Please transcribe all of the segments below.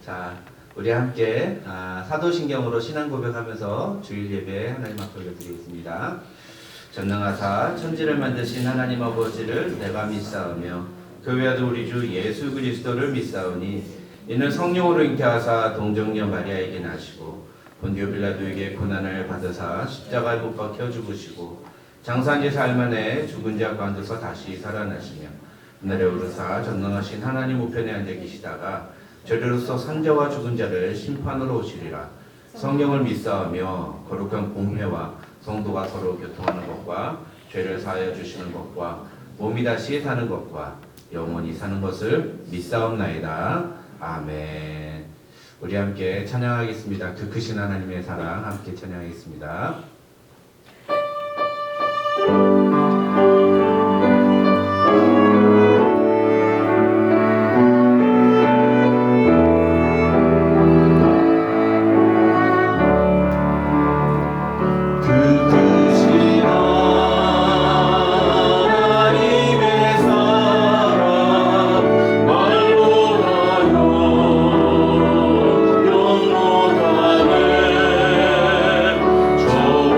자, 우리 함께 사도신경으로 신앙 고백하면서 주일 예배 하나님 앞에 올려드리겠습니다. 전능하사 천지를 만드신 하나님 아버지를 내가 믿사오며 교회하도 우리 주 예수 그리스도를 믿사오니 이는 성령으로 잉태하사 동정녀 마리아에게 나시고 본디오 빌라도에게 고난을 받으사 십자가에 못 박혀 죽으시고 장사한 지 사흘 만에 죽은 자 가운데서 다시 살아나시며 하늘에 오르사 전능하신 하나님 우편에 앉아 계시다가 저리로서 산자와 죽은 자를 심판으로 오시리라. 성령을 믿사오며 거룩한 공회와 성도가 서로 교통하는 것과 죄를 사하여 주시는 것과 몸이 다시 사는 것과 영원히 사는 것을 믿사옵나이다. 아멘. 우리 함께 찬양하겠습니다. 그 크신 하나님의 사랑 함께 찬양하겠습니다. 저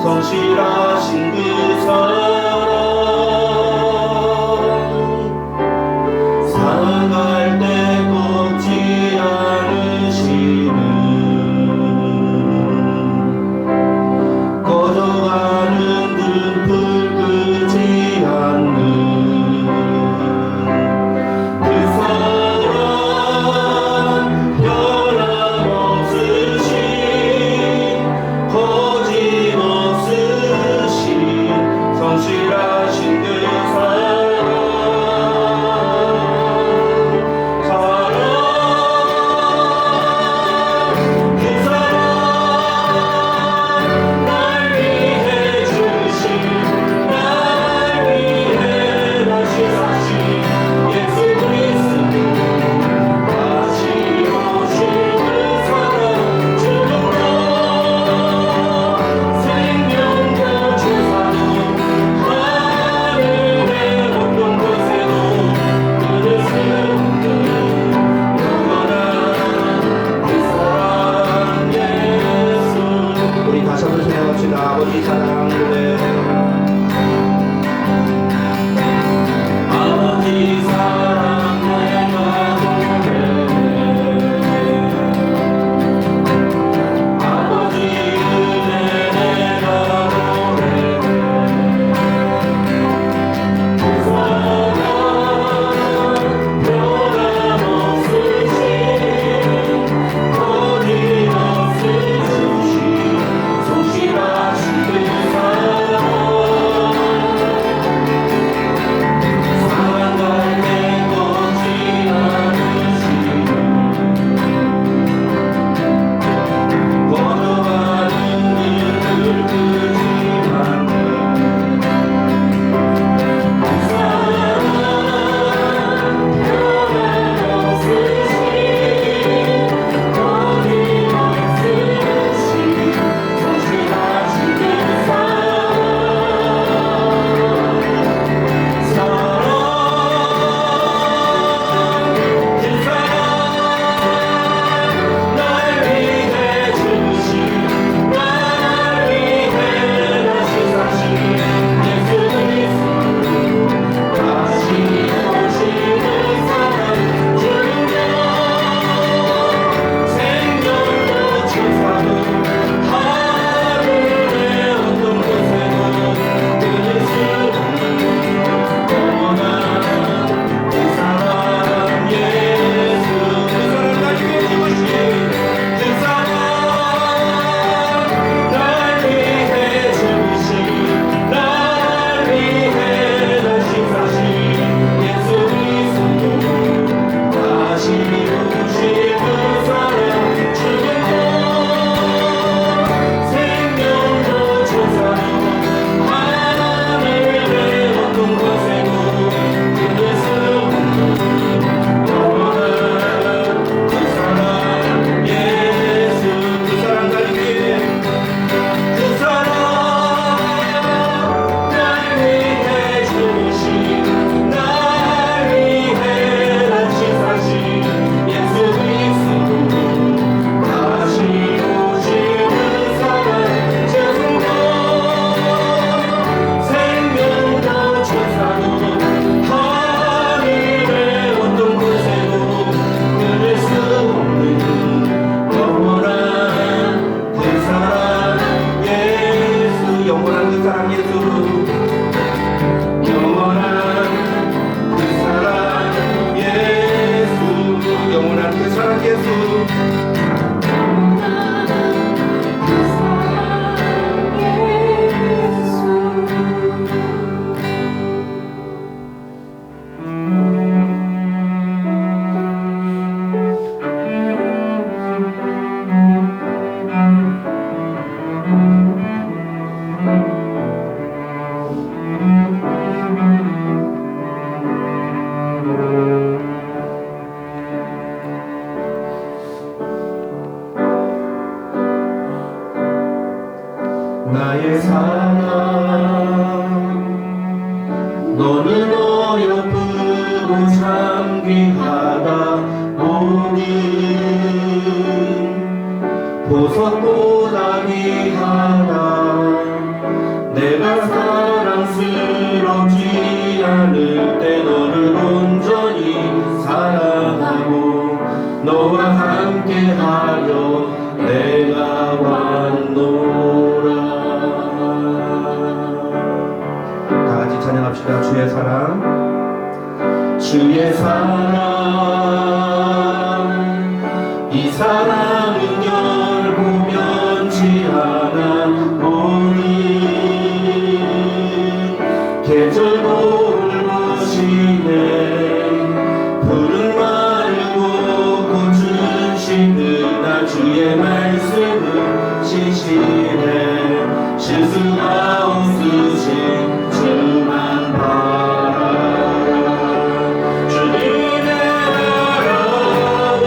성실하신 그 사랑 살아갈 때 꺾지 않으시는 꺼져가는 등불 끄지 않는 그 사랑 변함없으신 거짓없으신 성실하신 그 아버지 사랑 노래 아버지 사랑 내가 노래해 아버지 은혜 내가 노래해 그 사랑 변함없으신 거짓없으신 성실하신 그 사랑 합시다. 주의 사랑, 주의 사랑, 이 사랑은 결코 면치 않아 오니 계절 돌보시네. 푸른 마르고 꽃은 시드나 주의 말씀은 신실해. 실수가 없으신 주만 바라. 주님의 나라와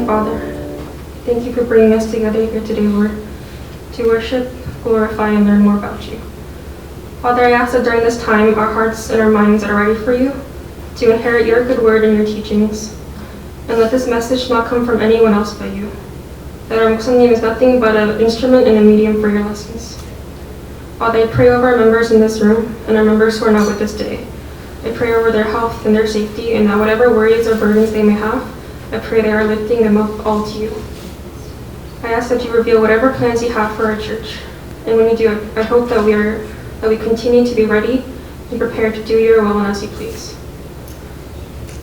Heavenly Father, thank you for bringing us together here today, Lord, to worship, glorify, and learn more about you. Father, I ask that during this time, our hearts and our minds are ready for you, to inherit your good word and your teachings, and let this message not come from anyone else but you. That our Muksanim is nothing but an instrument and a medium for your lessons. Father, I pray over our members in this room and our members who are not with us today. I pray over their health and their safety, and that whatever worries or burdens they may have, I pray they are lifting them up all to you. I ask that you reveal whatever plans you have for our church. And when you do, I hope that we continue to be ready and prepared to do your will and as you please.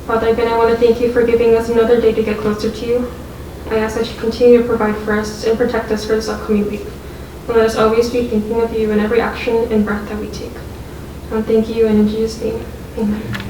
Father, again, I want to thank you for giving us another day to get closer to you. I ask that you continue to provide for us and protect us for this upcoming week. And let us always be thinking of you in every action and breath that we take. And thank you, and in Jesus' name, amen.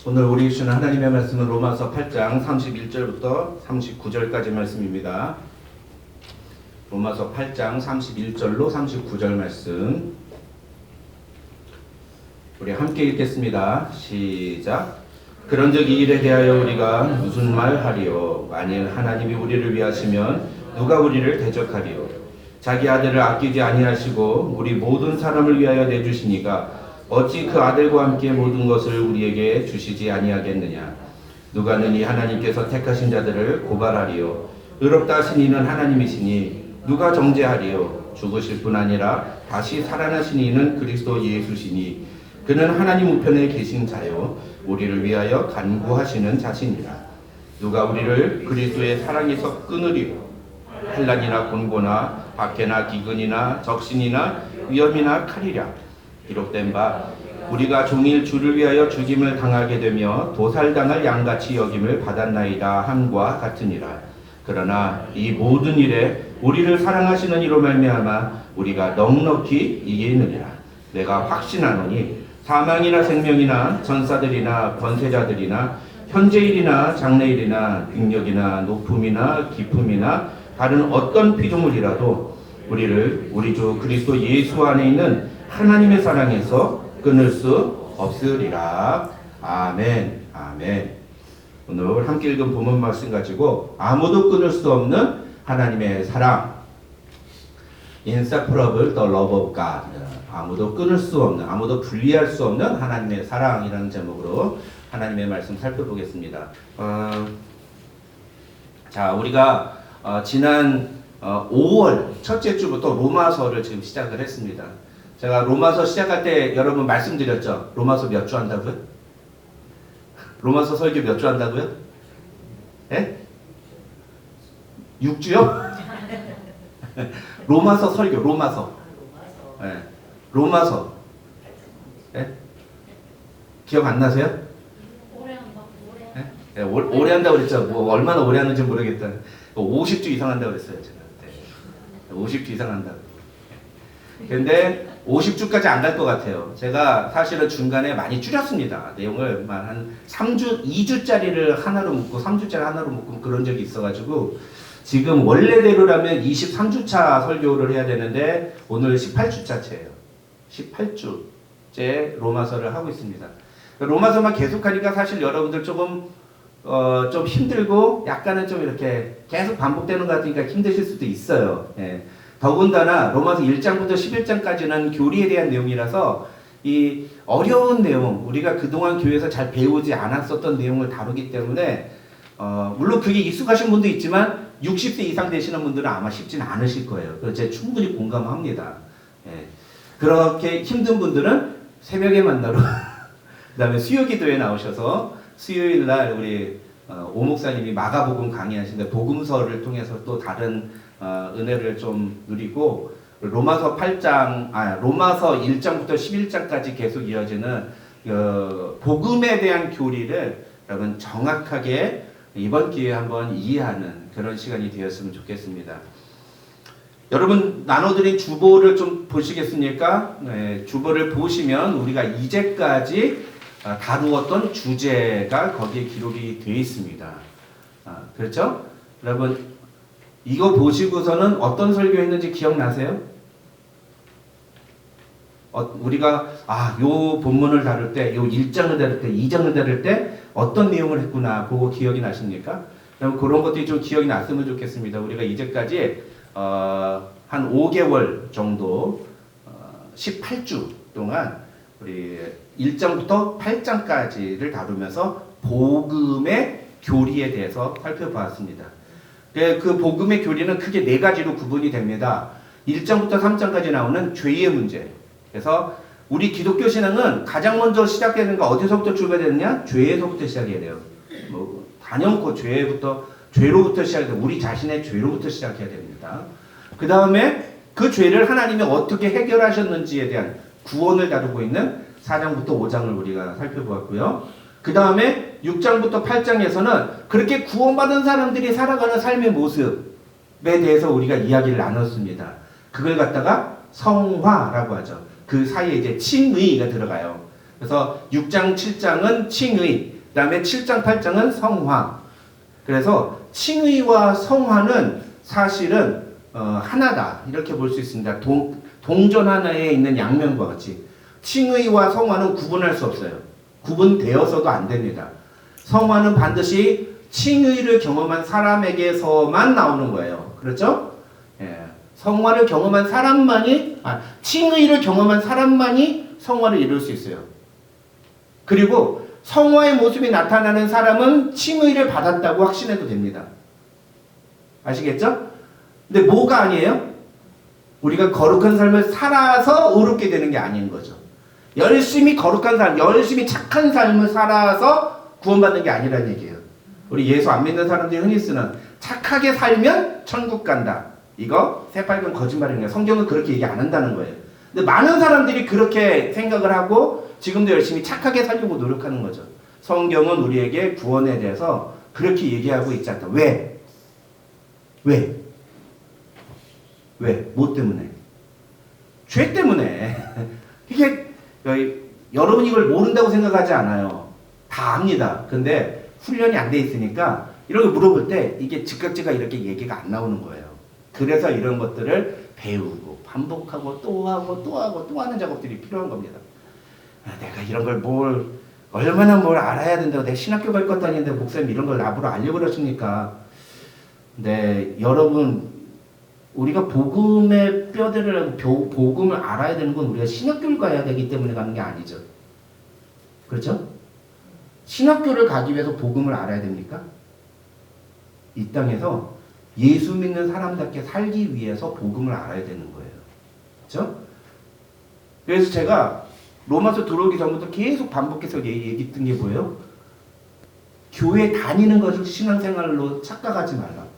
오늘 우리 주시는 하나님의 말씀은 로마서 8장 31절부터 39절까지 말씀입니다. 로마서 8장 31절로 39절 말씀 우리 함께 읽겠습니다. 시작. 그런즉 이 일에 대하여 우리가 무슨 말하리요? 만일 하나님이 우리를 위하시면 누가 우리를 대적하리요? 자기 아들을 아끼지 아니하시고 우리 모든 사람을 위하여 내주시니까 어찌 그 아들과 함께 모든 것을 우리에게 주시지 아니하겠느냐? 누가 능히 하나님께서 택하신 자들을 고발하리요? 의롭다 하신 이는 하나님이시니 누가 정죄하리요? 죽으실 뿐 아니라 다시 살아나신 이는 그리스도 예수시니 그는 하나님 우편에 계신 자요 우리를 위하여 간구하시는 자시니라. 누가 우리를 그리스도의 사랑에서 끊으리요? 환난이나 곤고나 박해나 기근이나 적신이나 위험이나 칼이랴. 기록된 바 우리가 종일 주를 위하여 죽임을 당하게 되며 도살당할 양같이 여김을 받았나이다 함과 같으니라. 그러나 이 모든 일에 우리를 사랑하시는 이로 말미암아 우리가 넉넉히 이기느니라. 내가 확신하노니 사망이나 생명이나 전사들이나 권세자들이나 현재일이나 장래일이나 능력이나 높음이나 깊음이나 다른 어떤 피조물이라도 우리를 우리 주 그리스도 예수 안에 있는 하나님의 사랑에서 끊을 수 없으리라. 아멘. 아멘. 오늘 함께 읽은 본문 말씀 가지고 아무도 끊을 수 없는 하나님의 사랑. Inseparable the love of God. 아무도 끊을 수 없는, 아무도 분리할 수 없는 하나님의 사랑이라는 제목으로 하나님의 말씀 살펴보겠습니다. 자, 우리가 지난 5월 첫째 주부터 로마서를 지금 시작을 했습니다. 제가 로마서 시작할 때 여러분 말씀드렸죠? 로마서 몇 주 한다고요? 로마서 설교 몇 주 한다고요? 예? 6주요? 로마서 설교, 로마서. 예. 로마서. 예? 기억 안 나세요? 오래 한다. 예? 오래 한다고 그랬죠? 뭐 얼마나 오래 하는지 모르겠다. 50주 이상 한다고 그랬어요, 제가. 네. 50주 이상 한다고. 근데 50주까지 안 갈 것 같아요. 제가 사실은 중간에 많이 줄였습니다. 내용을 한 3주, 2주짜리를 하나로 묶고 3주짜리 하나로 묶고 그런 적이 있어가지고 지금 원래대로라면 23주차 설교를 해야 되는데 오늘 18주차째예요. 18주째 로마서를 하고 있습니다. 로마서만 계속하니까 사실 여러분들 조금 좀 힘들고 약간은 좀 이렇게 계속 반복되는 것 같으니까 힘드실 수도 있어요. 예. 더군다나 로마서 1장부터 11장까지는 교리에 대한 내용이라서 이 어려운 내용, 우리가 그동안 교회에서 잘 배우지 않았었던 내용을 다루기 때문에 물론 그게 익숙하신 분도 있지만 60세 이상 되시는 분들은 아마 쉽지는 않으실 거예요. 그래서 제가 충분히 공감합니다. 예. 그렇게 힘든 분들은 새벽에 만나러 그 다음에 수요기도에 나오셔서 수요일날 우리 오 목사님이 마가복음 강의하시는데 복음서를 통해서 또 다른 은혜를 좀 누리고 로마서 1장부터 11장까지 계속 이어지는 복음에 대한 교리를 여러분 정확하게 이번 기회에 한번 이해하는 그런 시간이 되었으면 좋겠습니다. 여러분 나눠드린 주보를 좀 보시겠습니까? 네, 주보를 보시면 우리가 이제까지 다루었던 주제가 거기에 기록이 되어 있습니다. 그렇죠? 여러분 이거 보시고서는 어떤 설교했는지 기억나세요? 우리가 요 본문을 다룰 때, 요 1장을 다룰 때, 2장을 다룰 때 어떤 내용을 했구나 그거 기억이 나십니까? 그럼 그런 것들이 좀 기억이 났으면 좋겠습니다. 우리가 이제까지 한 5개월 정도 18주 동안 우리 1장부터 8장까지를 다루면서 복음의 교리에 대해서 살펴보았습니다. 그 복음의 교리는 크게 4가지로 구분이 됩니다. 1장부터 3장까지 나오는 죄의 문제. 그래서 우리 기독교 신앙은 가장 먼저 시작해야 되는 거 어디서부터 출발되느냐? 죄에서부터 시작해야 돼요. 단연코 죄로부터 시작해야 돼요. 우리 자신의 죄로부터 시작해야 됩니다. 그 다음에 그 죄를 하나님이 어떻게 해결하셨는지에 대한 구원을 다루고 있는 4장부터 5장을 우리가 살펴보았고요. 그 다음에 6장부터 8장에서는 그렇게 구원받은 사람들이 살아가는 삶의 모습에 대해서 우리가 이야기를 나눴습니다. 그걸 갖다가 성화라고 하죠. 그 사이에 이제 칭의가 들어가요. 그래서 6장, 7장은 칭의, 그 다음에 7장, 8장은 성화. 그래서 칭의와 성화는 사실은 하나다 이렇게 볼 수 있습니다. 동전 하나에 있는 양면과 같이 칭의와 성화는 구분할 수 없어요. 구분되어서도 안 됩니다. 성화는 반드시 칭의를 경험한 사람에게서만 나오는 거예요. 그렇죠? 예. 성화를 경험한 사람만이 칭의를 경험한 사람만이 성화를 이룰 수 있어요. 그리고 성화의 모습이 나타나는 사람은 칭의를 받았다고 확신해도 됩니다. 아시겠죠? 근데 뭐가 아니에요? 우리가 거룩한 삶을 살아서 의롭게 되는 게 아닌 거죠. 열심히 거룩한 삶, 열심히 착한 삶을 살아서 구원받는 게 아니라는 얘기예요. 우리 예수 안 믿는 사람들이 흔히 쓰는 착하게 살면 천국 간다. 이거 새빨간 거짓말이에요. 성경은 그렇게 얘기 안 한다는 거예요. 근데 많은 사람들이 그렇게 생각을 하고 지금도 열심히 착하게 살려고 노력하는 거죠. 성경은 우리에게 구원에 대해서 그렇게 얘기하고 있지 않다. 왜? 뭐 때문에? 죄 때문에. 이게 여러분이 이걸 모른다고 생각하지 않아요. 다 압니다. 근데 훈련이 안 돼 있으니까 이런 거 물어볼 때 이게 즉각제가 이렇게 얘기가 안 나오는 거예요. 그래서 이런 것들을 배우고 반복하고 또 하는 작업들이 필요한 겁니다. 내가 이런 걸 얼마나 뭘 알아야 된다고 내가 신학교 갈 것도 아닌데 목사님 이런 걸 나보러 알려버렸습니까? 네, 여러분 우리가 복음의 뼈대를 복음을 알아야 되는 건 우리가 신학교를 가야 되기 때문에 가는 게 아니죠. 그렇죠? 신학교를 가기 위해서 복음을 알아야 됩니까? 이 땅에서 예수 믿는 사람답게 살기 위해서 복음을 알아야 되는 거예요. 그렇죠? 그래서 제가 로마서 들어오기 전부터 계속 반복해서 얘기했던 게 뭐예요? 교회 다니는 것을 신앙생활로 착각하지 말라.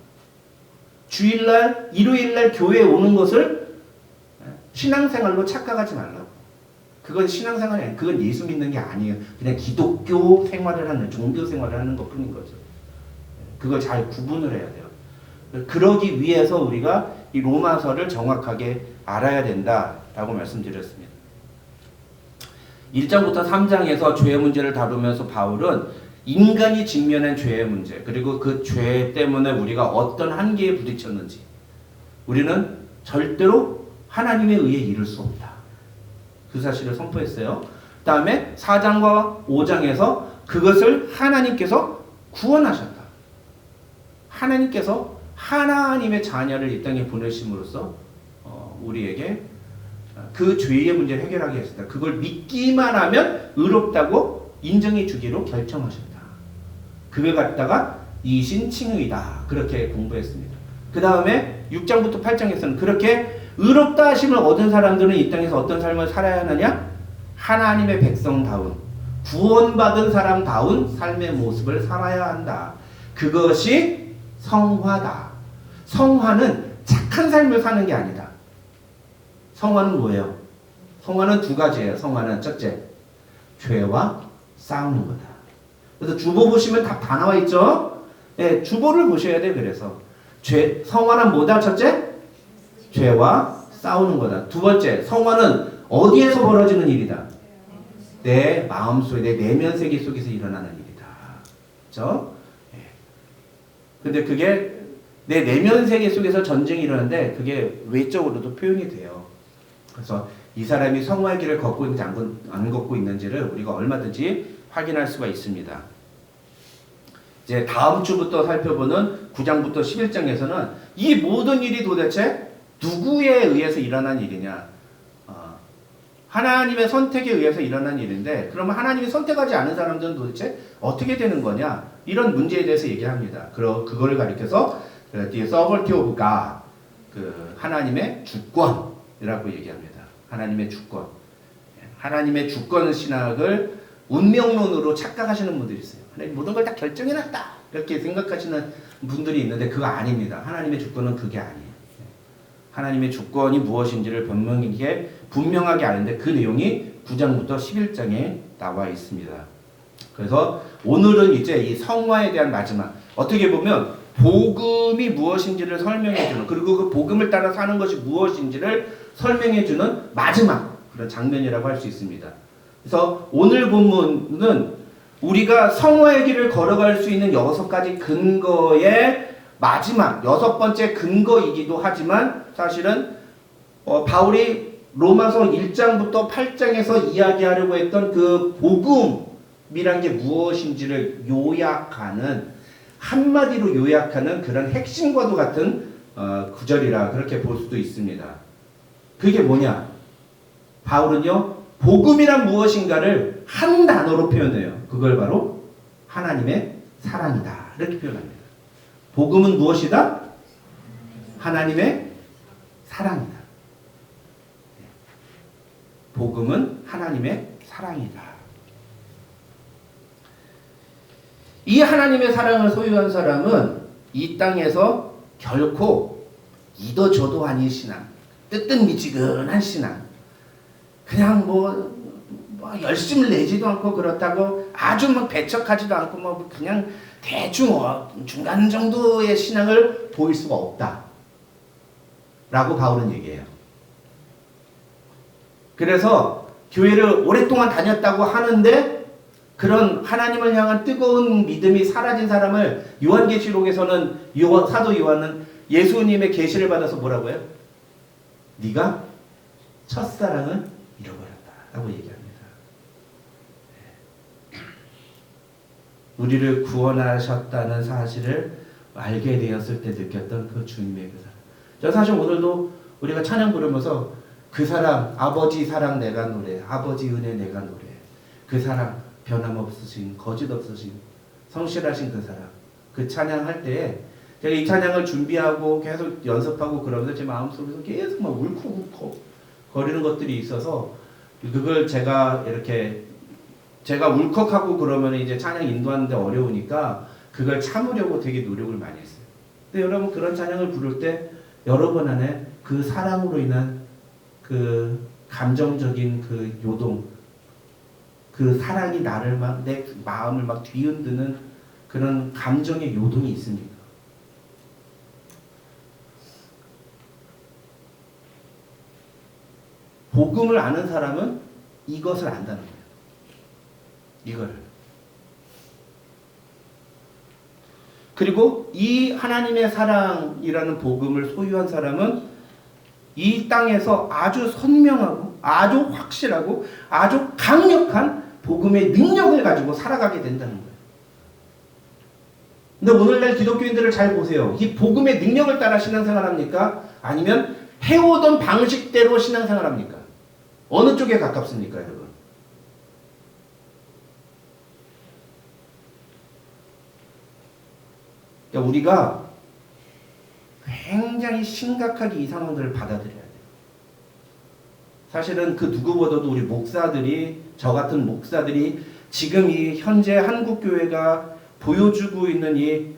주일날, 일요일날 교회에 오는 것을 신앙생활로 착각하지 말라고. 그건 신앙생활이 아니에요. 그건 예수 믿는 게 아니에요. 그냥 기독교 생활을 하는, 종교 생활을 하는 것 뿐인 거죠. 그걸 잘 구분을 해야 돼요. 그러기 위해서 우리가 이 로마서를 정확하게 알아야 된다라고 말씀드렸습니다. 1장부터 3장에서 죄의 문제를 다루면서 바울은 인간이 직면한 죄의 문제, 그리고 그 죄 때문에 우리가 어떤 한계에 부딪혔는지 우리는 절대로 하나님에 의해 이룰 수 없다. 그 사실을 선포했어요. 그 다음에 4장과 5장에서 그것을 하나님께서 구원하셨다. 하나님께서 하나님의 자녀를 이 땅에 보내심으로써 우리에게 그 죄의 문제를 해결하게 했습니다. 그걸 믿기만 하면 의롭다고 인정해 주기로 결정하셨다. 그걸 갖다가 이신칭의다. 그렇게 공부했습니다. 그 다음에 6장부터 8장에서는 그렇게 의롭다 하심을 얻은 사람들은 이 땅에서 어떤 삶을 살아야 하느냐? 하나님의 백성다운, 구원받은 사람다운 삶의 모습을 살아야 한다. 그것이 성화다. 성화는 착한 삶을 사는 게 아니다. 성화는 뭐예요? 성화는 두 가지예요. 성화는 첫째, 죄와 싸우는 거다. 그래서 주보 보시면 다 나와 있죠? 네, 주보를 보셔야 돼. 그래서 성화는 뭐다? 첫째, 죄와 싸우는 거다. 두 번째, 성화는 어디에서 벌어지는 일이다? 내 마음속에, 내 내면 세계 속에서 일어나는 일이다. 그렇죠? 근데 그게 내 내면 세계 속에서 전쟁이 일어나는데 그게 외적으로도 표현이 돼요. 그래서 이 사람이 성화의 길을 걷고 있는지 안 걷고 있는지를 우리가 얼마든지 확인할 수가 있습니다. 이제 다음 주부터 살펴보는 9장부터 11장에서는 이 모든 일이 도대체 누구에 의해서 일어난 일이냐? 하나님의 선택에 의해서 일어난 일인데, 그러면 하나님이 선택하지 않은 사람들은 도대체 어떻게 되는 거냐? 이런 문제에 대해서 얘기합니다. 그걸 가리켜서 뒤에 sovereignty of God, 그 하나님의 주권이라고 얘기합니다. 하나님의 주권. 하나님의 주권 신학을 운명론으로 착각하시는 분들이 있어요. 하나님 모든 걸 다 결정해놨다 이렇게 생각하시는 분들이 있는데 그거 아닙니다. 하나님의 주권은 그게 아니에요. 하나님의 주권이 무엇인지를 분명하게 아는데 그 내용이 9장부터 11장에 나와 있습니다. 그래서 오늘은 이제 이 성화에 대한 마지막, 어떻게 보면 복음이 무엇인지를 설명해주는, 그리고 그 복음을 따라 사는 것이 무엇인지를 설명해주는 마지막 그런 장면이라고 할 수 있습니다. 그래서 오늘 본문은 우리가 성화의 길을 걸어갈 수 있는 6가지 근거의 마지막 6번째 근거이기도 하지만 사실은 바울이 로마서 1장부터 8장에서 이야기하려고 했던 그 복음이란 게 무엇인지를 요약하는, 한마디로 요약하는 그런 핵심과도 같은 구절이라 그렇게 볼 수도 있습니다. 그게 뭐냐? 바울은요, 복음이란 무엇인가를 한 단어로 표현해요. 그걸 바로 하나님의 사랑이다 이렇게 표현합니다. 복음은 무엇이다? 하나님의 사랑이다. 복음은 하나님의 사랑이다. 이 하나님의 사랑을 소유한 사람은 이 땅에서 결코 이도저도 아닌 신앙, 뜨뜻미지근한 신앙, 그냥 뭐 열심을 내지도 않고 그렇다고 아주 막 배척하지도 않고 뭐 그냥 대충 중간 정도의 신앙을 보일 수가 없다 라고 바울은 얘기해요. 그래서 교회를 오랫동안 다녔다고 하는데 그런 하나님을 향한 뜨거운 믿음이 사라진 사람을 요한계시록에서는 사도 요한은 예수님의 계시를 받아서 뭐라고 해요? 네가 첫사랑을 잃어버렸다 라고 얘기합니다. 우리를 구원하셨다는 사실을 알게 되었을 때 느꼈던 그 주님의 그 사랑. 저 사실 오늘도 우리가 찬양 부르면서 그 사랑, 아버지 사랑 내가 노래, 아버지 은혜 내가 노래, 그 사랑 변함없으신, 거짓없으신, 성실하신 그 사랑, 그 찬양할 때에 제가 이 찬양을 준비하고 계속 연습하고 그러면서 제 마음속에서 계속 막 울컥울컥 거리는 것들이 있어서 그걸 제가 울컥하고 그러면 이제 찬양 인도하는데 어려우니까 그걸 참으려고 되게 노력을 많이 했어요. 근데 여러분 그런 찬양을 부를 때 여러분 안에 그 사랑으로 인한 그 감정적인 그 요동, 그 사랑이 나를 막 내 마음을 막 뒤흔드는 그런 감정의 요동이 있습니까? 복음을 아는 사람은 이것을 안다는 거예요. 이걸. 그리고 이 하나님의 사랑이라는 복음을 소유한 사람은 이 땅에서 아주 선명하고 아주 확실하고 아주 강력한 복음의 능력을 가지고 살아가게 된다는 거예요. 근데 오늘날 기독교인들을 잘 보세요. 이 복음의 능력을 따라 신앙생활합니까? 아니면 해오던 방식대로 신앙생활합니까? 어느 쪽에 가깝습니까, 여러분? 그러니까 우리가 굉장히 심각하게 이 상황들을 받아들여야 돼요. 사실은 그 누구보다도 우리 목사들이, 저 같은 목사들이 지금 이 현재 한국교회가 보여주고 있는 이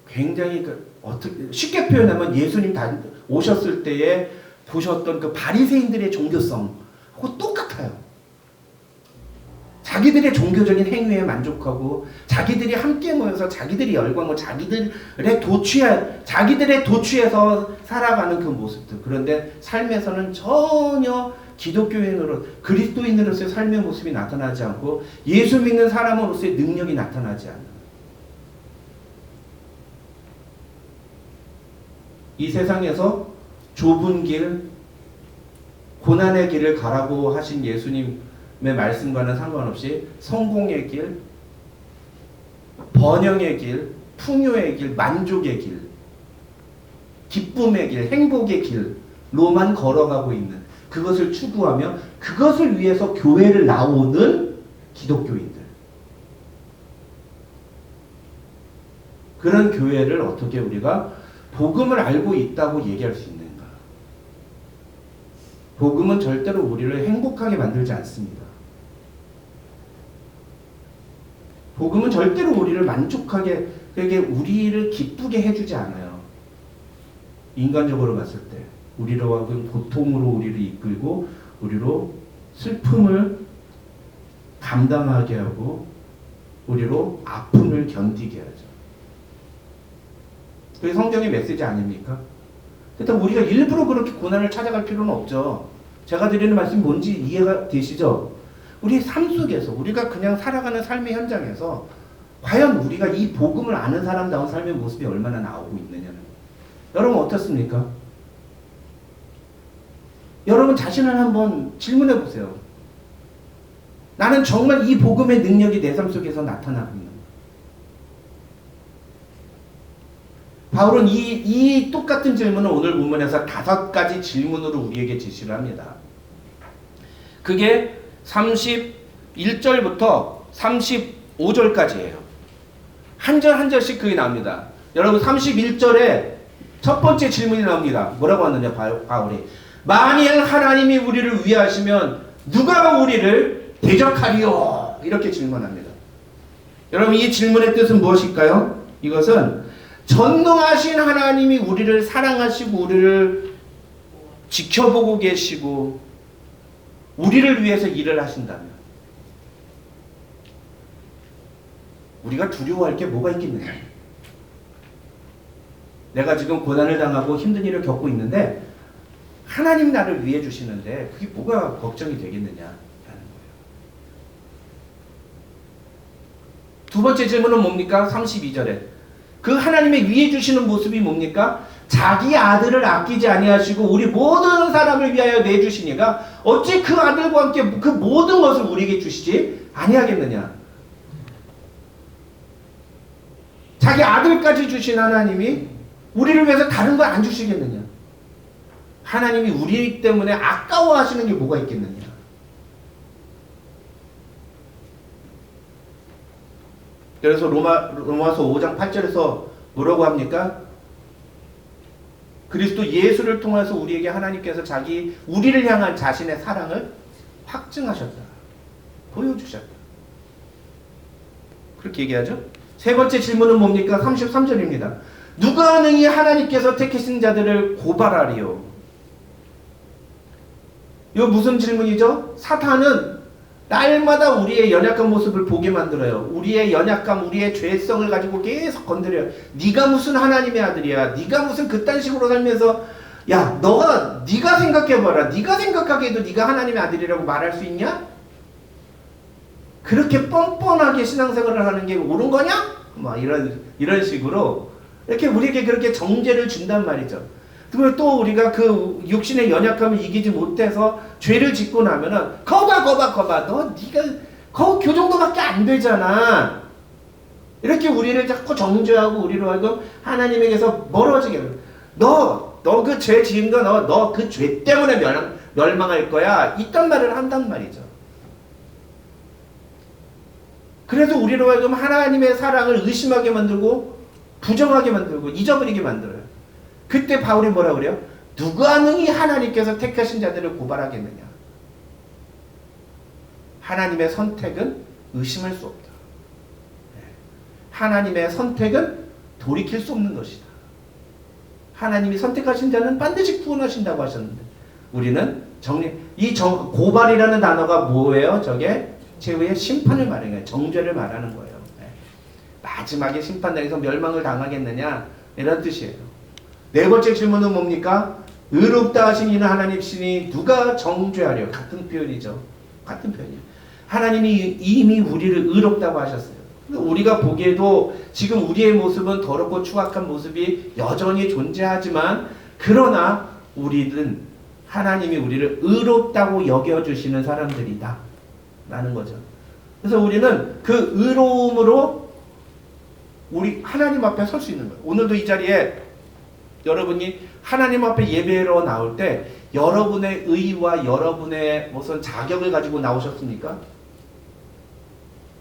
굉장히 어떻게 쉽게 표현하면 예수님 오셨을 때에 보셨던 그 바리새인들의 종교성하고 똑같아요. 자기들의 종교적인 행위에 만족하고 자기들이 함께 모여서 자기들이 열광하고 자기들의 도취에서 살아가는 그 모습들. 그런데 삶에서는 전혀 기독교인으로 그리스도인으로서의 삶의 모습이 나타나지 않고 예수 믿는 사람으로서의 능력이 나타나지 않는 이 세상에서 좁은 길, 고난의 길을 가라고 하신 예수님의 말씀과는 상관없이 성공의 길, 번영의 길, 풍요의 길, 만족의 길, 기쁨의 길, 행복의 길로만 걸어가고 있는, 그것을 추구하며 그것을 위해서 교회를 나오는 기독교인들. 그런 교회를 어떻게 우리가 복음을 알고 있다고 얘기할 수 있는가? 복음은 절대로 우리를 행복하게 만들지 않습니다. 복음은 절대로 우리를 만족하게, 그게 우리를 기쁘게 해주지 않아요. 인간적으로 봤을 때 우리로 하여금 고통으로 우리를 이끌고 우리로 슬픔을 감당하게 하고 우리로 아픔을 견디게 하죠. 그게 성경의 메시지 아닙니까? 그렇다고 우리가 일부러 그렇게 고난을 찾아갈 필요는 없죠. 제가 드리는 말씀이 뭔지 이해가 되시죠? 우리 삶 속에서 우리가 그냥 살아가는 삶의 현장에서 과연 우리가 이 복음을 아는 사람다운 삶의 모습이 얼마나 나오고 있느냐는. 여러분 어떻습니까? 여러분 자신을 한번 질문해 보세요. 나는 정말 이 복음의 능력이 내 삶 속에서 나타나고 있는. 바울은 이 똑같은 질문을 오늘 본문에서 5가지 질문으로 우리에게 제시를 합니다. 그게 31절부터 35절까지예요. 한 절 한 절씩 그게 나옵니다. 여러분 31절에 첫 번째 질문이 나옵니다. 뭐라고 하느냐 바울이. 만일 하나님이 우리를 위하시면 누가 우리를 대적하리요? 이렇게 질문합니다. 여러분 이 질문의 뜻은 무엇일까요? 이것은 전능하신 하나님이 우리를 사랑하시고 우리를 지켜보고 계시고 우리를 위해서 일을 하신다면 우리가 두려워할 게 뭐가 있겠느냐. 내가 지금 고난을 당하고 힘든 일을 겪고 있는데 하나님이 나를 위해 주시는데 그게 뭐가 걱정이 되겠느냐 라는 거예요. 두 번째 질문은 뭡니까? 32절에 그 하나님의 위해 주시는 모습이 뭡니까? 자기 아들을 아끼지 아니하시고 우리 모든 사람을 위하여 내주시니가 어찌 그 아들과 함께 그 모든 것을 우리에게 주시지 아니하겠느냐. 자기 아들까지 주신 하나님이 우리를 위해서 다른 걸 안 주시겠느냐. 하나님이 우리 때문에 아까워하시는 게 뭐가 있겠느냐. 그래서 로마서 5장 8절에서 뭐라고 합니까? 그리스도 예수를 통해서 우리에게 하나님께서 우리를 향한 자신의 사랑을 확증하셨다. 보여주셨다. 그렇게 얘기하죠? 세 번째 질문은 뭡니까? 33절입니다. 누가 능히 하나님께서 택하신 자들을 고발하리요? 이거 무슨 질문이죠? 사탄은 날마다 우리의 연약한 모습을 보게 만들어요. 우리의 연약감, 우리의 죄성을 가지고 계속 건드려요. 네가 무슨 하나님의 아들이야. 네가 무슨 그딴 식으로 살면서 야, 네가 생각해봐라. 네가 생각하기에도 네가 하나님의 아들이라고 말할 수 있냐? 그렇게 뻔뻔하게 신앙생활을 하는 게 옳은 거냐? 막 이런 식으로 이렇게 우리에게 그렇게 정죄를 준단 말이죠. 그리고 또 우리가 그 육신의 연약함을 이기지 못해서 죄를 짓고 나면은 거봐 너 네가 그 정도밖에 안 되잖아. 이렇게 우리를 자꾸 정죄하고 우리로 하여금 하나님에게서 멀어지게 해요. 너 그 죄 지은 거 너 그 죄 때문에 멸망할 거야. 이딴 말을 한단 말이죠. 그래서 우리로 하여금 하나님의 사랑을 의심하게 만들고 부정하게 만들고 잊어버리게 만들어요. 그때 바울이 뭐라 그래요? 누가 능히 하나님께서 택하신 자들을 고발하겠느냐. 하나님의 선택은 의심할 수 없다. 하나님의 선택은 돌이킬 수 없는 것이다. 하나님이 선택하신 자는 반드시 구원하신다고 하셨는데 우리는 고발이라는 단어가 뭐예요? 저게 최후의 심판을 말하는 거예요. 정죄를 말하는 거예요. 마지막에 심판당에서 멸망을 당하겠느냐 이런 뜻이에요. 네 번째 질문은 뭡니까? 의롭다 하신 이는 하나님이시니 누가 정죄하려? 같은 표현이죠. 같은 표현이에요. 하나님이 이미 우리를 의롭다고 하셨어요. 우리가 보기에도 지금 우리의 모습은 더럽고 추악한 모습이 여전히 존재하지만 그러나 우리는 하나님이 우리를 의롭다고 여겨주시는 사람들이다 라는 거죠. 그래서 우리는 그 의로움으로 우리 하나님 앞에 설 수 있는 거예요. 오늘도 이 자리에 여러분이 하나님 앞에 예배로 나올 때 여러분의 의와 여러분의 무슨 자격을 가지고 나오셨습니까?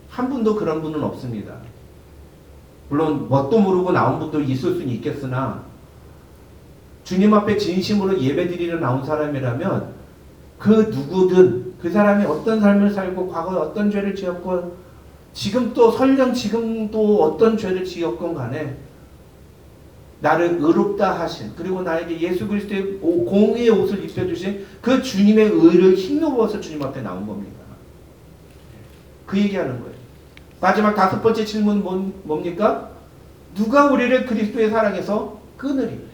한 분도 그런 분은 없습니다. 물론 뭣도 모르고 나온 분도 있을 수는 있겠으나 주님 앞에 진심으로 예배드리러 나온 사람이라면 그 누구든 그 사람이 어떤 삶을 살고 과거에 어떤 죄를 지었건 지금 또 설령 지금도 어떤 죄를 지었건 간에 나를 의롭다 하신 그리고 나에게 예수 그리스도의 공의의 옷을 입혀주신 그 주님의 의를 힘입어서 주님 앞에 나온 겁니다. 그 얘기하는 거예요. 마지막 다섯 번째 질문 뭡니까? 누가 우리를 그리스도의 사랑에서 끊으리?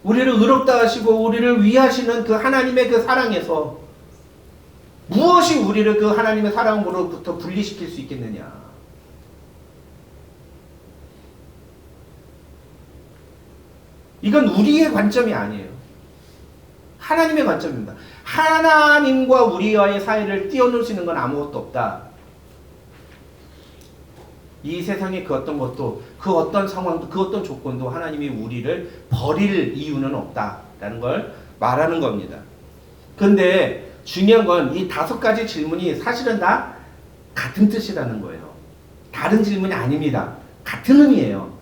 우리를 의롭다 하시고 우리를 위하시는 그 하나님의 그 사랑에서 무엇이 우리를 그 하나님의 사랑으로부터 분리시킬 수 있겠느냐? 이건 우리의 관점이 아니에요. 하나님의 관점입니다. 하나님과 우리와의 사이를 띄워놓을 수 있는 건 아무것도 없다. 이 세상의 그 어떤 것도 그 어떤 상황도 그 어떤 조건도 하나님이 우리를 버릴 이유는 없다라는 걸 말하는 겁니다. 근데 중요한 건 이 다섯 가지 질문이 사실은 다 같은 뜻이라는 거예요. 다른 질문이 아닙니다. 같은 의미예요.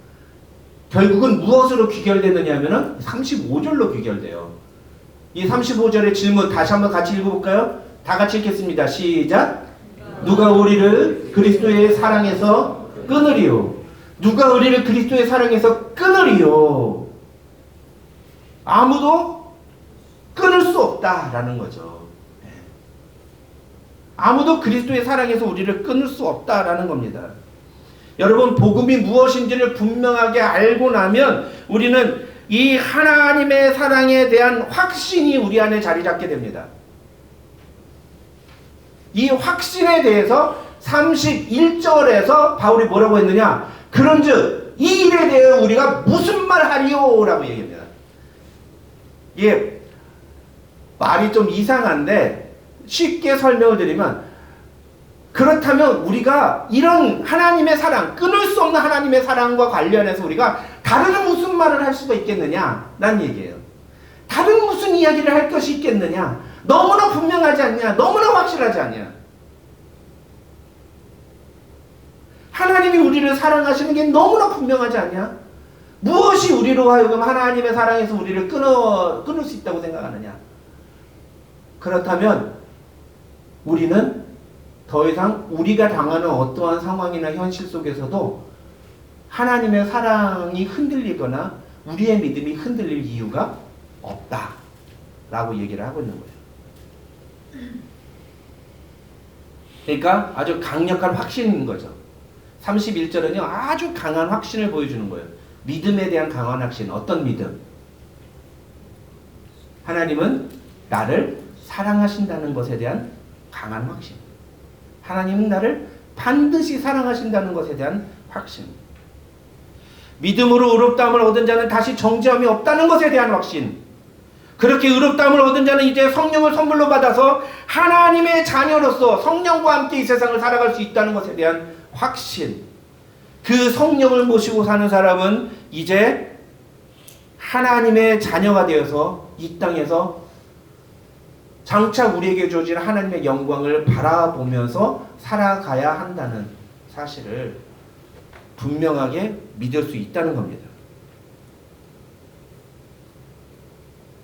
결국은 무엇으로 귀결되느냐 하면은 35절로 귀결돼요. 이 35절의 질문 다시 한번 같이 읽어볼까요? 다 같이 읽겠습니다. 시작. 누가 우리를 그리스도의 사랑에서 끊으리요? 누가 우리를 그리스도의 사랑에서 끊으리요? 아무도 끊을 수 없다라는 거죠. 아무도 그리스도의 사랑에서 우리를 끊을 수 없다라는 겁니다. 여러분, 복음이 무엇인지를 분명하게 알고 나면 우리는 이 하나님의 사랑에 대한 확신이 우리 안에 자리 잡게 됩니다. 이 확신에 대해서 31절에서 바울이 뭐라고 했느냐? 그런즉 이 일에 대해 우리가 무슨 말 하리요? 라고 얘기합니다. 이게 말이 좀 이상한데 쉽게 설명을 드리면, 그렇다면 우리가 이런 하나님의 사랑, 끊을 수 없는 하나님의 사랑과 관련해서 우리가 다른 무슨 말을 할 수가 있겠느냐? 라는 얘기예요. 다른 무슨 이야기를 할 것이 있겠느냐? 너무나 분명하지 않냐? 너무나 확실하지 않냐? 하나님이 우리를 사랑하시는 게 너무나 분명하지 않냐? 무엇이 우리로 하여금 하나님의 사랑에서 우리를 끊을 수 있다고 생각하느냐? 그렇다면 우리는 더 이상 우리가 당하는 어떠한 상황이나 현실 속에서도 하나님의 사랑이 흔들리거나 우리의 믿음이 흔들릴 이유가 없다라고 얘기를 하고 있는 거예요. 그러니까 아주 강력한 확신인 거죠. 31절은요, 아주 강한 확신을 보여주는 거예요. 믿음에 대한 강한 확신. 어떤 믿음? 하나님은 나를 사랑하신다는 것에 대한 강한 확신. 하나님은 나를 반드시 사랑하신다는 것에 대한 확신. 믿음으로 의롭다함을 얻은 자는 다시 정죄함이 없다는 것에 대한 확신. 그렇게 의롭다함을 얻은 자는 이제 성령을 선물로 받아서 하나님의 자녀로서 성령과 함께 이 세상을 살아갈 수 있다는 것에 대한 확신. 그 성령을 모시고 사는 사람은 이제 하나님의 자녀가 되어서 이 땅에서 장차 우리에게 주어진 하나님의 영광을 바라보면서 살아가야 한다는 사실을 분명하게 믿을 수 있다는 겁니다.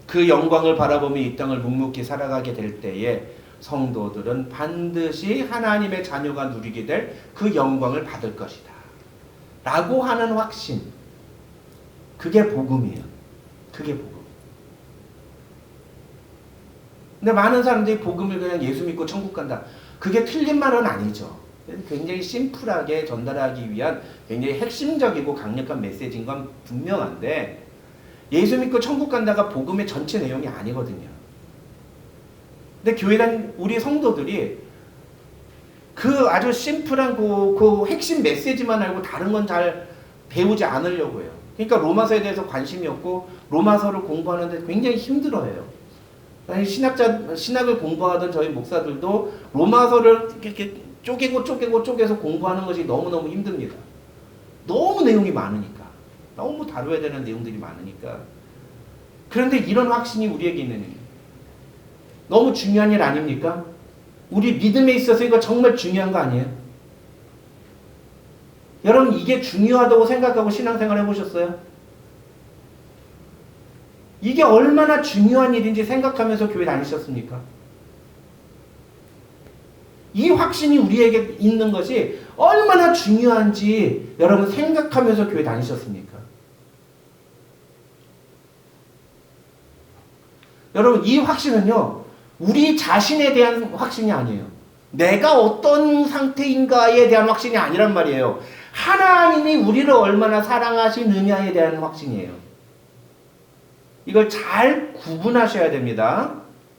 그 영광을 바라보며 이 땅을 묵묵히 살아가게 될 때에 성도들은 반드시 하나님의 자녀가 누리게 될 그 영광을 받을 것이다 라고 하는 확신. 그게 복음이에요. 그게 복음. 근데 많은 사람들이 복음을 그냥 예수 믿고 천국 간다. 그게 틀린 말은 아니죠. 굉장히 심플하게 전달하기 위한 굉장히 핵심적이고 강력한 메시지인 건 분명한데 예수 믿고 천국 간다가 복음의 전체 내용이 아니거든요. 근데 교회 단 우리 성도들이 그 아주 심플한 그 핵심 메시지만 알고 다른 건 잘 배우지 않으려고 해요. 그러니까 로마서에 대해서 관심이 없고 로마서를 공부하는데 굉장히 힘들어해요. 신학을 공부하던 저희 목사들도 로마서를 이렇게 쪼개서 공부하는 것이 너무너무 힘듭니다. 너무 내용이 많으니까. 너무 다뤄야 되는 내용들이 많으니까. 그런데 이런 확신이 우리에게 있는 일. 너무 중요한 일 아닙니까? 우리 믿음에 있어서 이거 정말 중요한 거 아니에요? 여러분 이게 중요하다고 생각하고 신앙생활 해보셨어요? 이게 얼마나 중요한 일인지 생각하면서 교회 다니셨습니까? 이 확신이 우리에게 있는 것이 얼마나 중요한지 여러분 생각하면서 교회 다니셨습니까? 여러분 이 확신은요 우리 자신에 대한 확신이 아니에요. 내가 어떤 상태인가에 대한 확신이 아니란 말이에요. 하나님이 우리를 얼마나 사랑하시느냐에 대한 확신이에요. 이걸 잘 구분하셔야 됩니다.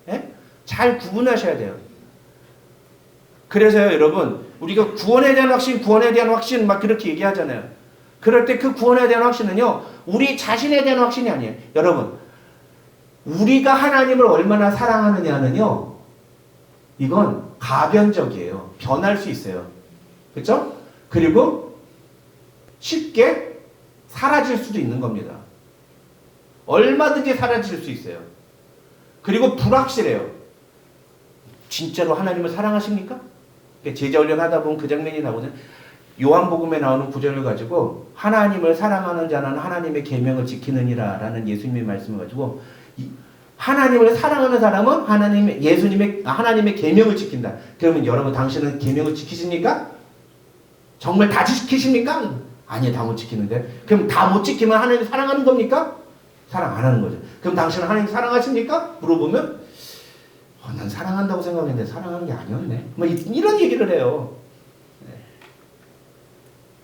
예? 잘 구분하셔야 돼요. 그래서요 여러분 우리가 구원에 대한 확신 막 그렇게 얘기하잖아요. 그럴 때 그 구원에 대한 확신은요 우리 자신에 대한 확신이 아니에요. 여러분 우리가 하나님을 얼마나 사랑하느냐는요 이건 가변적이에요. 변할 수 있어요. 그렇죠? 그리고 쉽게 사라질 수도 있는 겁니다. 얼마든지 사라질 수 있어요. 그리고 불확실해요. 진짜로 하나님을 사랑하십니까? 제자훈련 하다 보면 그 장면이 나오거든요. 요한복음에 나오는 구절을 가지고 하나님을 사랑하는 자는 하나님의 계명을 지키느니라 라는 예수님의 말씀을 가지고 하나님을 사랑하는 사람은 하나님의 계명을 지킨다. 그러면 여러분 당신은 계명을 지키십니까? 정말 다 지키십니까? 아니요, 다 못 지키는데. 그럼 다 못 지키면 하나님 사랑하는 겁니까? 사랑 안 하는 거죠. 그럼 당신은 하나님 사랑하십니까? 물어보면 난 사랑한다고 생각했는데 사랑하는 게 아니었네. 뭐 이런 얘기를 해요. 네.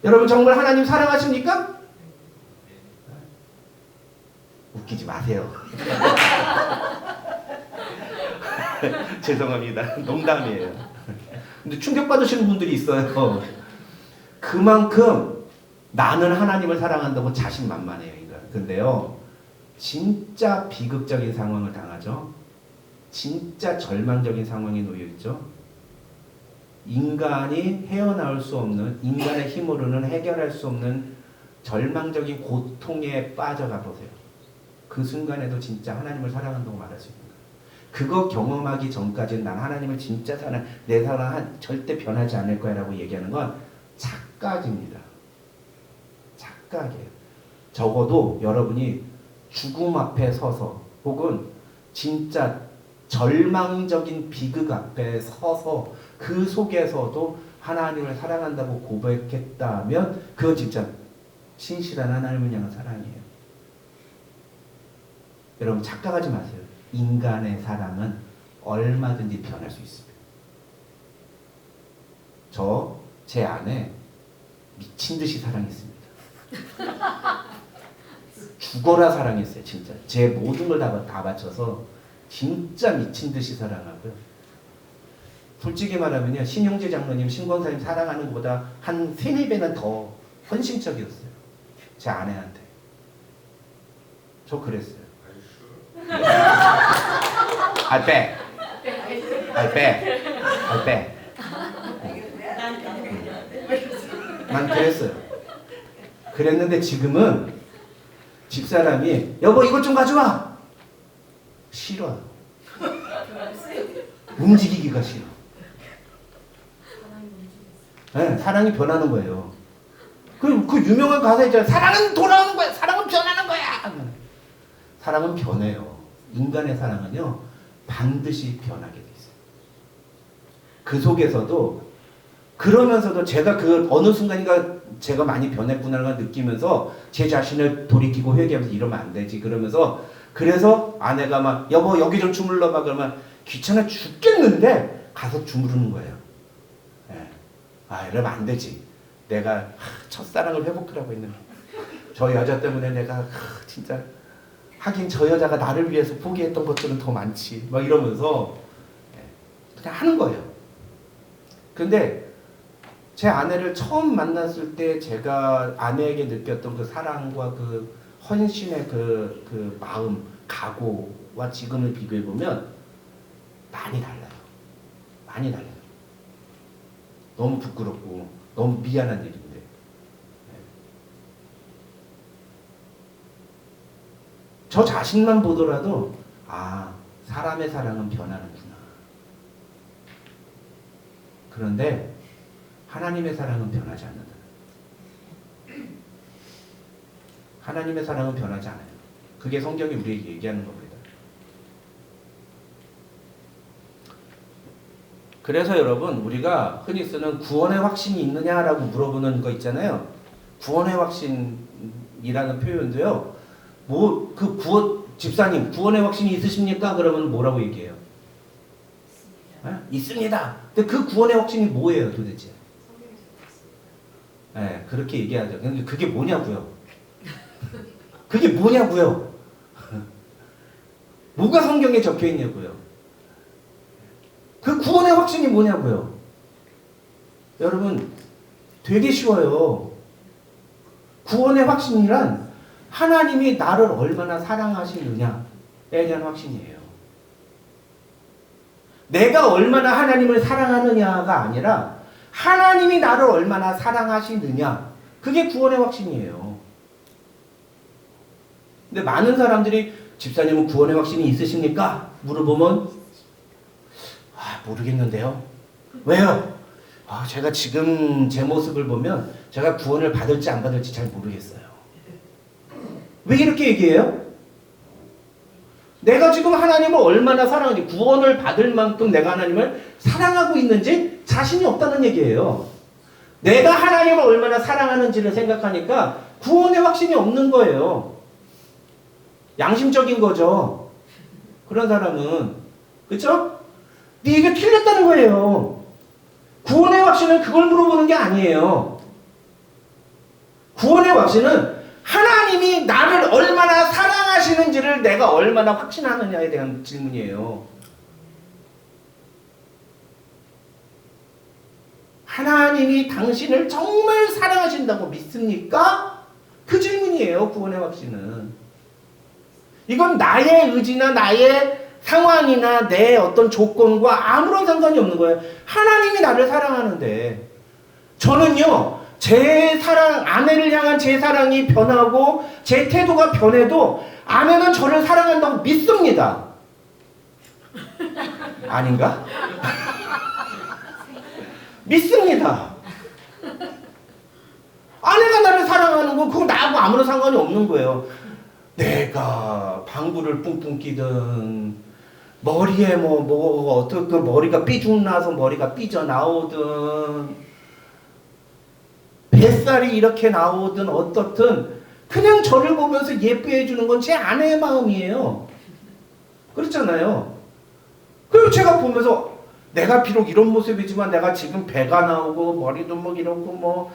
여러분 정말 하나님 사랑하십니까? 웃기지 마세요. 죄송합니다. 농담이에요. 근데 충격받으시는 분들이 있어요. 그만큼 나는 하나님을 사랑한다고 자신만만해요. 근데요. 진짜 비극적인 상황을 당하죠. 진짜 절망적인 상황에 놓여있죠. 인간이 헤어나올 수 없는 인간의 힘으로는 해결할 수 없는 절망적인 고통에 빠져가 보세요. 그 순간에도 진짜 하나님을 사랑한다고 말할 수 있는 거예요. 그거 경험하기 전까지는 난 하나님을 진짜 내 사랑 절대 변하지 않을 거야 라고 얘기하는 건 착각입니다. 착각이에요. 적어도 여러분이 죽음 앞에 서서 혹은 진짜 절망적인 비극 앞에 서서 그 속에서도 하나님을 사랑한다고 고백했다면 그건 진짜 신실한 하나님을 향한 사랑이에요. 여러분 착각하지 마세요. 인간의 사랑은 얼마든지 변할 수 있습니다. 제 아내 미친 듯이 사랑했습니다. 죽어라 사랑했어요. 진짜 제 모든 걸 다 바쳐서 진짜 미친 듯이 사랑하고요. 솔직히 말하면요 신용재 장로님, 신권사님 사랑하는 것보다 한 3-4배는 더 헌신적이었어요. 제 아내한테. 저 그랬어요. I bet. 난 그랬어요. 그랬는데 지금은 집사람이 여보 이것 좀 가져와. 싫어요. 움직이기가 싫어. 네, 사랑이 변하는 거예요. 그 유명한 가사 있잖아요. 사랑은 돌아오는 거야. 사랑은 변하는 거야. 사랑은 변해요. 인간의 사랑은요 반드시 변하게 돼 있어요. 그 속에서도 그러면서도 제가 그 어느 순간인가 제가 많이 변했구나를 느끼면서 제 자신을 돌이키고 회개하면서 이러면 안 되지. 그러면서 그래서 아내가 막 여보 여기 좀 주물러 봐 그러면 귀찮아 죽겠는데 가서 주무르는 거예요. 예. 아 이러면 안 되지. 내가 첫사랑을 회복하라고 했는데 저 여자 때문에 내가 진짜 하긴 저 여자가 나를 위해서 포기했던 것들은 더 많지 막 이러면서 그냥 하는 거예요. 근데 제 아내를 처음 만났을 때 제가 아내에게 느꼈던 그 사랑과 그 헌신의 그 마음, 각오와 지금을 비교해 보면 많이 달라요. 많이 달라요. 너무 부끄럽고 너무 미안한 일인데. 저 자신만 보더라도 아, 사람의 사랑은 변하는구나. 그런데 하나님의 사랑은 변하지 않는다. 하나님의 사랑은 변하지 않아요. 그게 성경이 우리에게 얘기하는 겁니다. 그래서 여러분 우리가 흔히 쓰는 구원의 확신이 있느냐라고 물어보는 거 있잖아요. 구원의 확신이라는 표현도요. 뭐 그 집사님 구원의 확신이 있으십니까? 그러면 뭐라고 얘기해요? 있습니다. 근데 그 구원의 확신이 뭐예요, 도대체? 네, 그렇게 얘기하죠. 근데 그게 뭐냐고요? 그게 뭐냐고요? 뭐가 성경에 적혀 있냐고요? 그 구원의 확신이 뭐냐고요? 여러분, 되게 쉬워요. 구원의 확신이란 하나님이 나를 얼마나 사랑하시느냐에 대한 확신이에요. 내가 얼마나 하나님을 사랑하느냐가 아니라 하나님이 나를 얼마나 사랑하시느냐, 그게 구원의 확신이에요. 근데 많은 사람들이 집사님은 구원의 확신이 있으십니까? 물어보면 모르겠는데요. 왜요? 제가 지금 제 모습을 보면 제가 구원을 받을지 안 받을지 잘 모르겠어요. 왜 이렇게 얘기해요? 내가 지금 하나님을 얼마나 사랑하는지, 구원을 받을 만큼 내가 하나님을 사랑하고 있는지 자신이 없다는 얘기예요. 내가 하나님을 얼마나 사랑하는지를 생각하니까 구원의 확신이 없는 거예요. 양심적인 거죠. 그런 사람은. 그렇죠? 근데 이게 틀렸다는 거예요. 구원의 확신은 그걸 물어보는 게 아니에요. 구원의 확신은 하나님이 나를 얼마나 사랑하시는지를 내가 얼마나 확신하느냐에 대한 질문이에요. 하나님이 당신을 정말 사랑하신다고 믿습니까? 그 질문이에요. 구원의 확신은. 이건 나의 의지나 나의 상황이나 내 어떤 조건과 아무런 상관이 없는 거예요. 하나님이 나를 사랑하는데 저는요, 제 사랑, 아내를 향한 제 사랑이 변하고 제 태도가 변해도 아내는 저를 사랑한다고 믿습니다. 아닌가? 믿습니다. 아내가 나를 사랑하는 거 그건 나하고 아무런 상관이 없는 거예요. 내가 방구를 뿡뿡 끼든 머리에 어떻게 머리가 삐죽나서 머리가 삐져나오든 뱃살이 이렇게 나오든 어떻든 그냥 저를 보면서 예쁘게 해주는 건 제 아내의 마음이에요. 그렇잖아요. 그리고 제가 보면서 내가 비록 이런 모습이지만 내가 지금 배가 나오고 머리도 이러고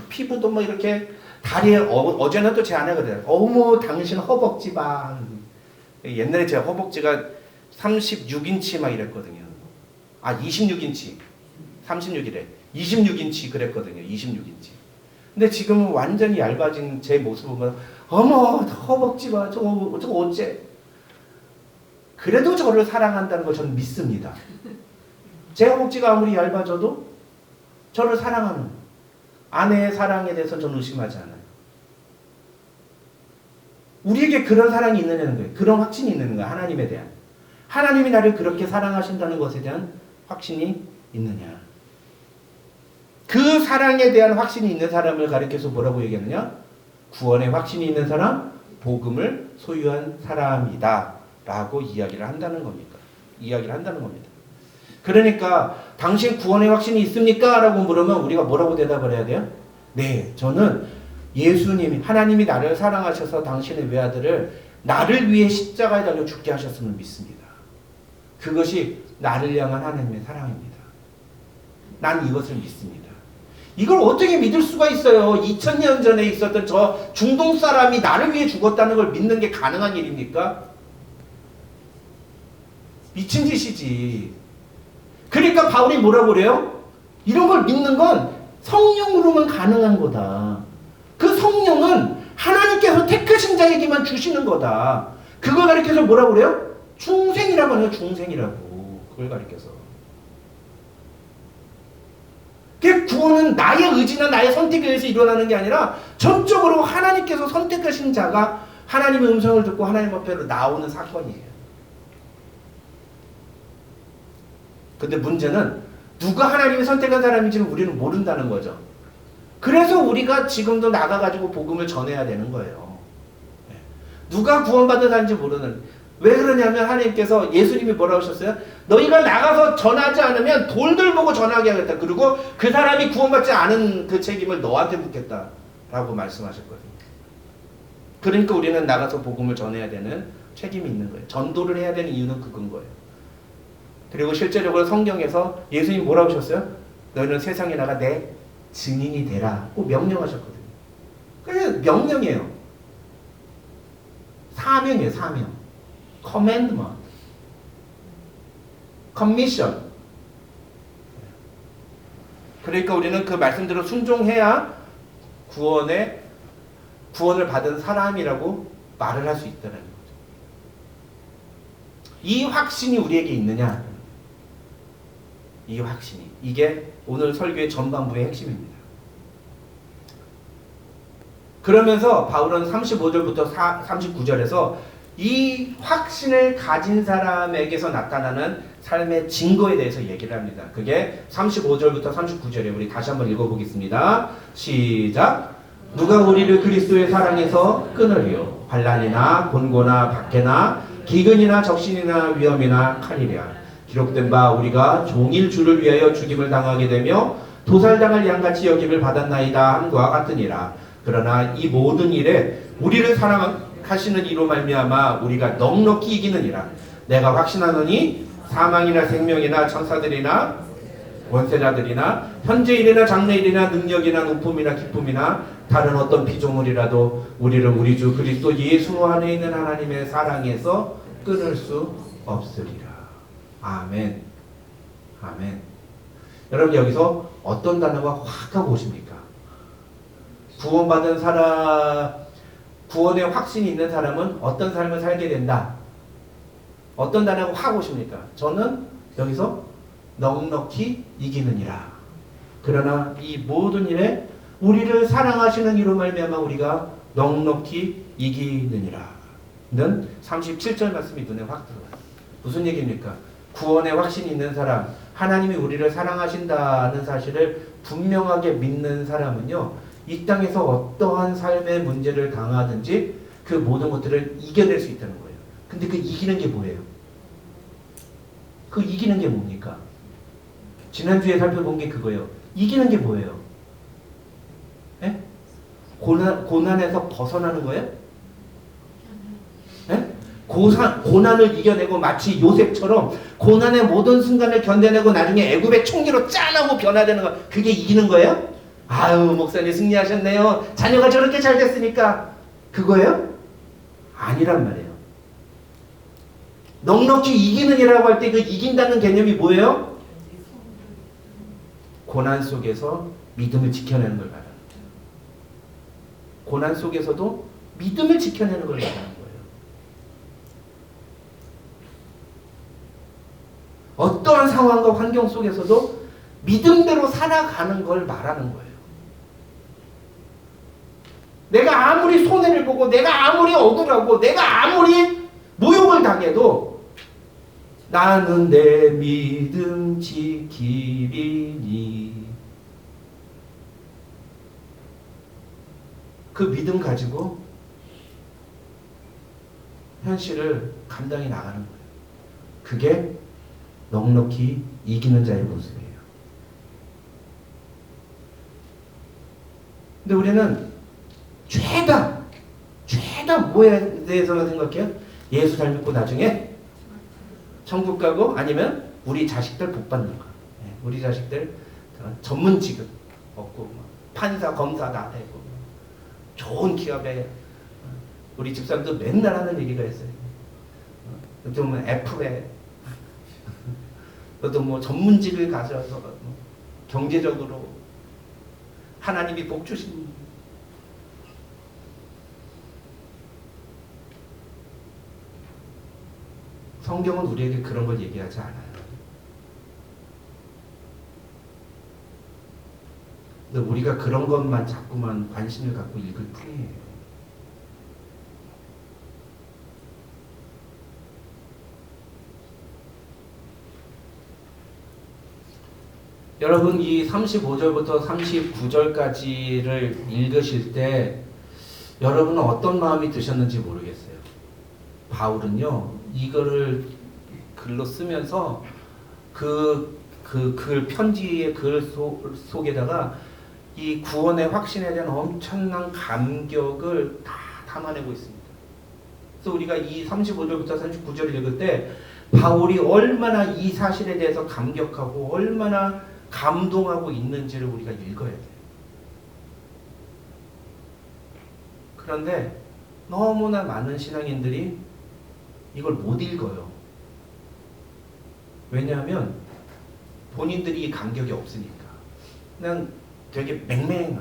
피부도 이렇게 다리에 어제는 또 제 아내가 그래요. 어머 당신 허벅지 봐. 옛날에 제 허벅지가 36인치 막 이랬거든요. 26인치. 36이래. 26인치 그랬거든요. 26인치. 근데 지금은 완전히 얇아진 제 모습을 보면 어머 허벅지 봐. 저거 어째. 그래도 저를 사랑한다는 걸 저는 믿습니다. 제 허벅지가 아무리 얇아져도 저를 사랑하는 아내의 사랑에 대해서 저는 의심하지 않아요. 우리에게 그런 사랑이 있느냐는 거예요. 그런 확신이 있는 거예요. 하나님에 대한. 하나님이 나를 그렇게 사랑하신다는 것에 대한 확신이 있느냐. 그 사랑에 대한 확신이 있는 사람을 가리켜서 뭐라고 얘기하느냐? 구원의 확신이 있는 사람, 복음을 소유한 사람이다 라고 이야기를 한다는 겁니다. 그러니까 당신 구원의 확신이 있습니까? 라고 물으면 우리가 뭐라고 대답을 해야 돼요? 네, 저는 예수님이, 하나님이 나를 사랑하셔서 당신의 외아들을 나를 위해 십자가에 달려 죽게 하셨음을 믿습니다. 그것이 나를 향한 하나님의 사랑입니다. 난 이것을 믿습니다. 이걸 어떻게 믿을 수가 있어요? 2000년 전에 있었던 저 중동 사람이 나를 위해 죽었다는 걸 믿는 게 가능한 일입니까? 미친 짓이지. 그러니까 바울이 뭐라고 그래요? 이런 걸 믿는 건 성령으로만 가능한 거다. 그 성령은 하나님께서 택하신 자에게만 주시는 거다. 그걸 가리켜서 뭐라고 그래요? 중생이라고 해요. 중생이라고. 그걸 가리켜서. 그 구원은 나의 의지나 나의 선택에 의해서 일어나는 게 아니라 전적으로 하나님께서 선택하신 자가 하나님의 음성을 듣고 하나님 앞으로 나오는 사건이에요. 근데 문제는 누가 하나님이 선택한 사람인지는 우리는 모른다는 거죠. 그래서 우리가 지금도 나가가지고 복음을 전해야 되는 거예요. 누가 구원받은 사람인지 모르는. 왜 그러냐면 하나님께서 예수님이 뭐라고 하셨어요? 너희가 나가서 전하지 않으면 돌들 보고 전하게 하겠다. 그리고 그 사람이 구원받지 않은 그 책임을 너한테 묻겠다 라고 말씀하셨거든요. 그러니까 우리는 나가서 복음을 전해야 되는 책임이 있는 거예요. 전도를 해야 되는 이유는 그건 거예요. 그리고 실제적으로 성경에서 예수님 뭐라고 하셨어요? 너희는 세상에 나가 내 증인이 되라 꼭 명령하셨거든요. 그게 명령이에요. 사명이에요. 사명. commandment. commission. 그러니까 우리는 그 말씀대로 순종해야 구원을 받은 사람이라고 말을 할 수 있다는 거죠. 이 확신이 우리에게 있느냐? 이 확신이. 이게 오늘 설교의 전반부의 핵심입니다. 그러면서 바울은 35절부터 39절에서 이 확신을 가진 사람에게서 나타나는 삶의 증거에 대해서 얘기를 합니다. 그게 35절부터 39절에 우리 다시 한번 읽어보겠습니다. 시작. 누가 우리를 그리스도의 사랑에서 끊으리요? 환난이나 곤고나 박해나 기근이나 적신이나 위험이나 칼이랴. 기록된 바 우리가 종일 주를 위하여 죽임을 당하게 되며 도살당할 양같이 여김을 받았나이다 함과 같으니라. 그러나 이 모든 일에 우리를 사랑하시는 이로 말미암아 우리가 넉넉히 이기느니라. 내가 확신하노니 사망이나 생명이나 천사들이나 원세자들이나 현재 일이나 장래 일이나 능력이나 높음이나 기쁨이나 다른 어떤 피조물이라도 우리를 우리 주 그리스도 예수 안에 있는 하나님의 사랑에서 끊을 수 없으리라. 아멘. 아멘. 여러분 여기서 어떤 단어가 확 하고 오십니까? 구원받은 사람, 구원의 확신이 있는 사람은 어떤 삶을 살게 된다. 어떤 단어가 확 오십니까? 저는 여기서 넉넉히 이기느니라. 그러나 이 모든 일에 우리를 사랑하시는 이로 말미암아 우리가 넉넉히 이기느니라. 는 37절 말씀이 눈에 확 들어와요. 무슨 얘기입니까? 구원의 확신이 있는 사람, 하나님이 우리를 사랑하신다는 사실을 분명하게 믿는 사람은요, 이 땅에서 어떠한 삶의 문제를 당하든지 그 모든 것들을 이겨낼 수 있다는 거예요. 근데 그 이기는 게 뭐예요? 그 이기는 게 뭡니까? 지난주에 살펴본 게 그거예요. 이기는 게 뭐예요? 에? 고난에서 벗어나는 거예요? 에? 고난을 이겨내고 마치 요셉처럼 고난의 모든 순간을 견뎌내고 나중에 애굽의 총리로 짠하고 변화되는 거, 그게 이기는 거예요? 아유, 목사님 승리하셨네요. 자녀가 저렇게 잘 됐으니까. 그거예요? 아니란 말이에요. 넉넉히 이기느니라고 할 때 그 이긴다는 개념이 뭐예요? 고난 속에서 믿음을 지켜내는 걸 말하는 거죠. 고난 속에서도 믿음을 지켜내는 걸 말하는 거예요. 어떠한 상황과 환경 속에서도 믿음대로 살아가는 걸 말하는 거예요. 내가 아무리 손해를 보고 내가 아무리 억울하고 내가 아무리 모욕을 당해도 나는 내 믿음 지키리니, 그 믿음 가지고 현실을 감당해 나가는 거예요. 그게 넉넉히 이기는 자의 모습이에요. 근데 우리는 죄다 뭐에 대해서만 생각해요? 예수 잘 믿고 나중에 천국 가고 아니면 우리 자식들 복 받는 거. 우리 자식들 전문 직업 얻고 판사 검사 다 되고 좋은 기업에 우리 집사람도 맨날 하는 얘기가 있어요. 또 애플에 또 전문직을 가져서 경제적으로 하나님이 복 주신 성경은 우리에게 그런 걸 얘기하지 않아요. 근데 우리가 그런 것만 자꾸만 관심을 갖고 읽을 뿐이에요. 여러분 이 35절부터 39절까지를 읽으실 때 여러분은 어떤 마음이 드셨는지 모르겠어요. 바울은요 이거를 글로 쓰면서 그 편지의 글 속에다가 이 구원의 확신에 대한 엄청난 감격을 다 담아내고 있습니다. 그래서 우리가 이 35절부터 39절을 읽을 때 바울이 얼마나 이 사실에 대해서 감격하고 얼마나 감동하고 있는지를 우리가 읽어야 돼요. 그런데 너무나 많은 신앙인들이 이걸 못 읽어요. 왜냐하면 본인들이 이 감격이 없으니까. 그냥 되게 맹맹해요.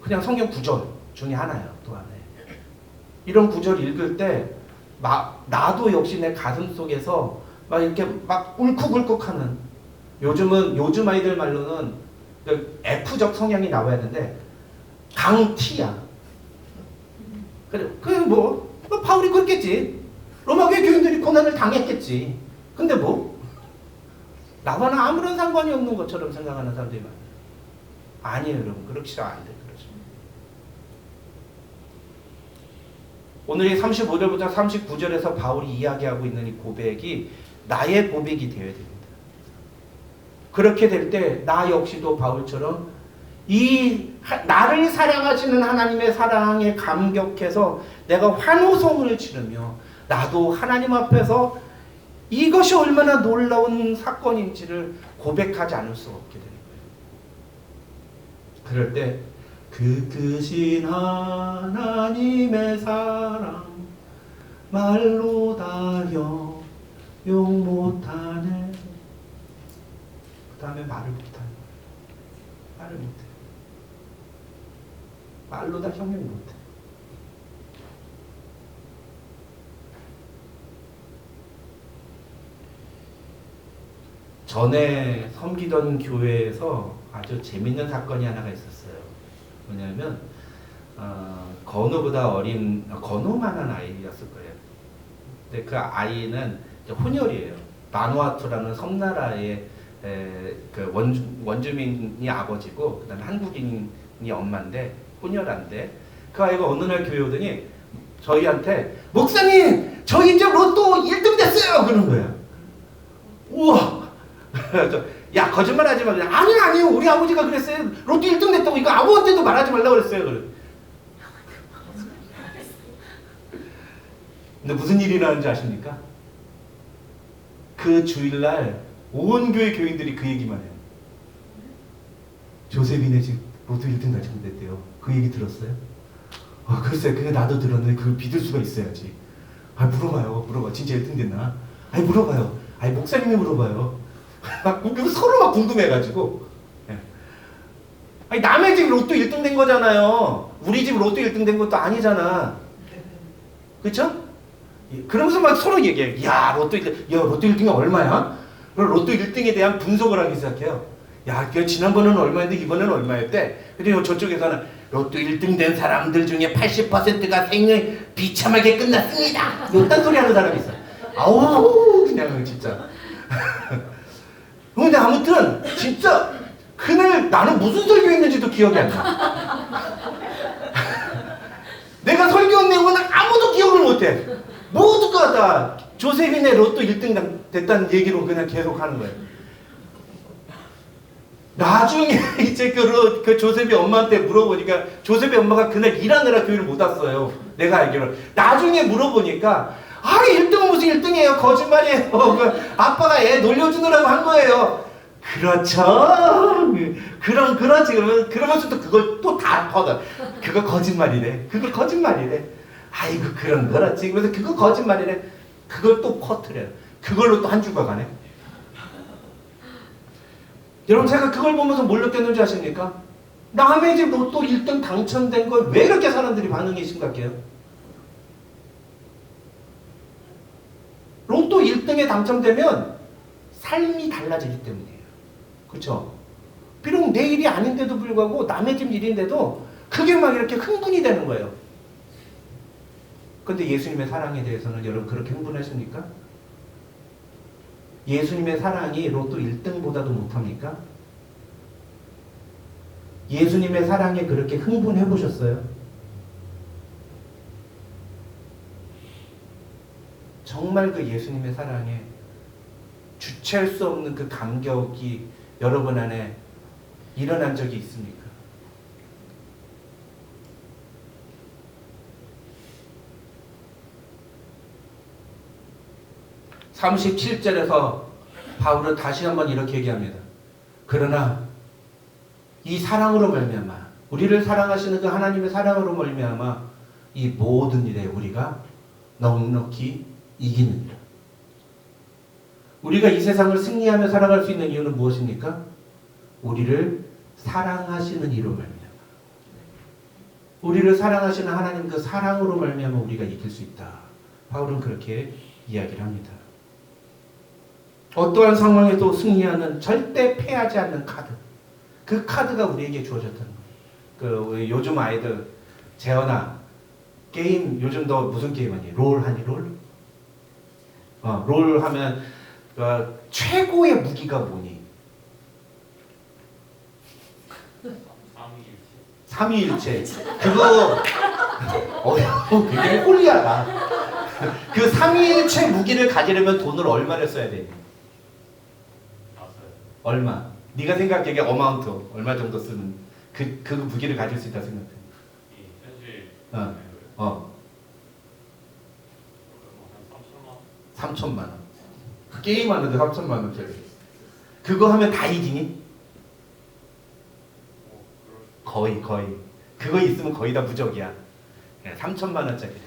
그냥 성경 구절 중에 하나예요. 또 하나에. 이런 구절 읽을 때 나도 역시 내 가슴 속에서 막 이렇게 막 울컥울컥하는 요즘 아이들 말로는 그 F적 성향이 나와야 되는데 강티야. 그래 바울이 그랬겠지. 로마 교회 교인들이 고난을 당했겠지. 근데 나와는 아무런 상관이 없는 것처럼 생각하는 사람들이 많아요. 아니에요, 여러분. 그렇지 안 돼. 그렇죠. 오늘 이 35절부터 39절에서 바울이 이야기하고 있는 이 고백이 나의 고백이 되어야 됩니다. 그렇게 될 때 나 역시도 바울처럼 나를 사랑하시는 하나님의 사랑에 감격해서 내가 환호성을 지르며 나도 하나님 앞에서 이것이 얼마나 놀라운 사건인지를 고백하지 않을 수 없게 되는 거예요. 그럴 때 그 크신 하나님의 사랑 말로 다 용 못하네. 그 다음에 말을 못하는 거예요. 말을 못해. 말로 다 형용 못해. 전에 섬기던 교회에서 아주 재밌는 사건이 하나가 있었어요. 뭐냐면 건우보다 어린 건우만한 아이였을 거예요. 근데 그 아이는 이제 혼혈이에요. 바누아투라는 섬나라의 그 원주민이 아버지고 그다음에 한국인이 엄마인데 혼혈한데 그 아이가 어느 날 교회 오더니 저희한테 목사님 저희 이제 로또 1등 됐어요 그러는 거야. 우와. 야 거짓말하지 마. 아니요 우리 아버지가 그랬어요. 로또 1등 됐다고 이거 아무한테도 말하지 말라고 그랬어요. 그래. 근데 무슨 일이 나는지 아십니까? 그 주일날 온 교회 교인들이 그 얘기만 해요. 조셉이네 집 로또 1등 당첨됐대요. 그 얘기 들었어요? 글쎄 그게 나도 들었는데 그걸 믿을 수가 있어야지. 물어봐 진짜 1등 됐나? 물어봐요. 목사님이 물어봐요. 서로 막 궁금해가지고. 남의 집 로또 1등 된 거잖아요. 우리 집 로또 1등 된 것도 아니잖아. 그쵸? 그러면서 막 서로 얘기해요. 야 로또 1등이 얼마야? 그럼 로또 1등에 대한 분석을 하기 시작해요. 야 지난번에는 얼마였는데 이번에는 얼마였대? 그리고 저쪽에서는 로또 1등 된 사람들 중에 80%가 생을 비참하게 끝났습니다. 이딴 소리 하는 사람이 있어. 아우 그냥 진짜. 근데 아무튼 진짜 그날 나는 무슨 설교했는지도 기억이 안 나. 내가 설교한 내용은 아무도 기억을 못해. 모두가 다 조셉이네 로또 1등 됐다는 얘기로 그냥 계속 하는 거예요. 나중에 이제 그 조셉이 엄마한테 물어보니까 조셉의 엄마가 그날 일하느라 교회를 못 왔어요. 내가 알기로. 나중에 물어보니까 1등은 무슨 1등이에요. 거짓말이에요. 아빠가 애 놀려주느라고 한 거예요. 그렇죠. 그렇지. 그러면서 또 그걸 또 다 퍼다. 그거 거짓말이래. 그거 거짓말이래. 아이고 그렇지. 그래서 그거 거짓말이래. 그걸 또 퍼트려요. 그걸로 또 한 주가 가네. 여러분 제가 그걸 보면서 뭘 느꼈는지 아십니까? 남의 집 로또 1등 당첨된 걸 왜 이렇게 사람들이 반응이 심각해요? 로또 1등에 당첨되면 삶이 달라지기 때문이에요. 그렇죠? 비록 내 일이 아닌데도 불구하고 남의 집 일인데도 그게 막 이렇게 흥분이 되는 거예요. 근데 예수님의 사랑에 대해서는 여러분 그렇게 흥분하십니까? 예수님의 사랑이 로또 1등보다도 못합니까? 예수님의 사랑에 그렇게 흥분해 보셨어요? 정말 그 예수님의 사랑에 주체할 수 없는 그 감격이 여러분 안에 일어난 적이 있습니까? (37절에서) 바울은 다시 한번 이렇게 얘기합니다. 그러나 이 사랑으로 말미암아 우리를 사랑하시는 그 하나님의 사랑으로 말미암아 이 모든 일에 우리가 넉넉히 이기느니라. 우리가 이 세상을 승리하며 살아갈 수 있는 이유는 무엇입니까? 우리를 사랑하시는 이로 말미암아. 우리를 사랑하시는 하나님 그 사랑으로 말미암아 우리가 이길 수 있다. 바울은 그렇게 이야기를 합니다. 어떠한 상황에도 승리하는 절대 패하지 않는 카드. 그 카드가 우리에게 주어졌다는 거예요. 요즘 아이들 재현아 게임 요즘 너 무슨 게임 하니? 롤 하니 롤? 롤 하면 최고의 무기가 뭐니? 삼위일체. 그거 굉장히 홀리하다. 그 삼위일체 무기를 가지려면 돈을 얼마를 써야 되니? 얼마? 네가 생각하기에 어마운트 얼마 정도 쓰는 그 무기를 가질 수 있다 생각해. 현실. 3천만 원. 게임 하는데 3천만 원짜리. 그거 하면 다 이기니? 거의. 그거 있으면 거의 다 무적이야. 3천만 원짜리래.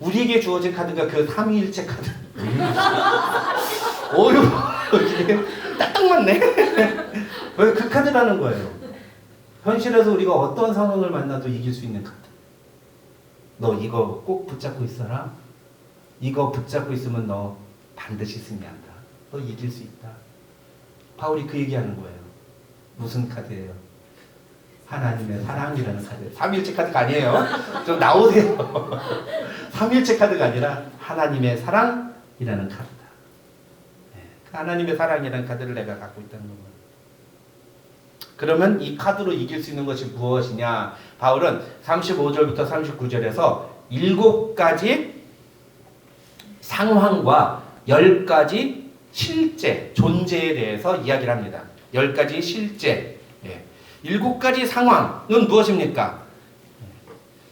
우리에게 주어진 카드가 그 삼위일체 카드. 어휴, 이게 딱 맞네. 왜 그 카드라는 거예요? 현실에서 우리가 어떤 상황을 만나도 이길 수 있는 카드. 너 이거 꼭 붙잡고 있어라. 이거 붙잡고 있으면 너 반드시 승리한다. 너 이길 수 있다. 바울이 그 얘기하는 거예요. 무슨 카드예요? 하나님의 사랑이라는 카드. 삼위일체 카드가 아니에요. 좀 나오세요. 삼위일체 카드가 아니라 하나님의 사랑이라는 카드다. 하나님의 사랑이라는 카드를 내가 갖고 있다는 겁니다. 그러면 이 카드로 이길 수 있는 것이 무엇이냐? 바울은 35절부터 39절에서 7가지 상황과 10가지 실제, 존재에 대해서 이야기를 합니다. 10가지 실제. 7가지 상황은 무엇입니까?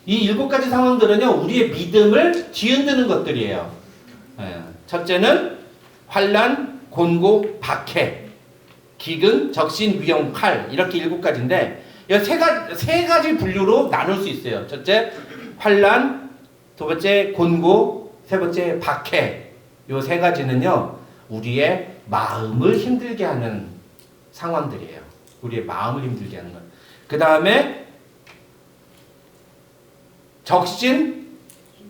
이 7가지 상황들은요, 우리의 믿음을 뒤흔드는 것들이에요. 첫째는 환난, 곤고, 박해, 기근, 적신, 위험, 칼, 이렇게 7가지인데 세 가지 분류로 나눌 수 있어요. 첫째, 환난, 두 번째, 곤고, 세 번째, 박해. 이 세 가지는요, 우리의 마음을 힘들게 하는 상황들이에요. 우리의 마음을 힘들게 하는 것. 그 다음에 적신,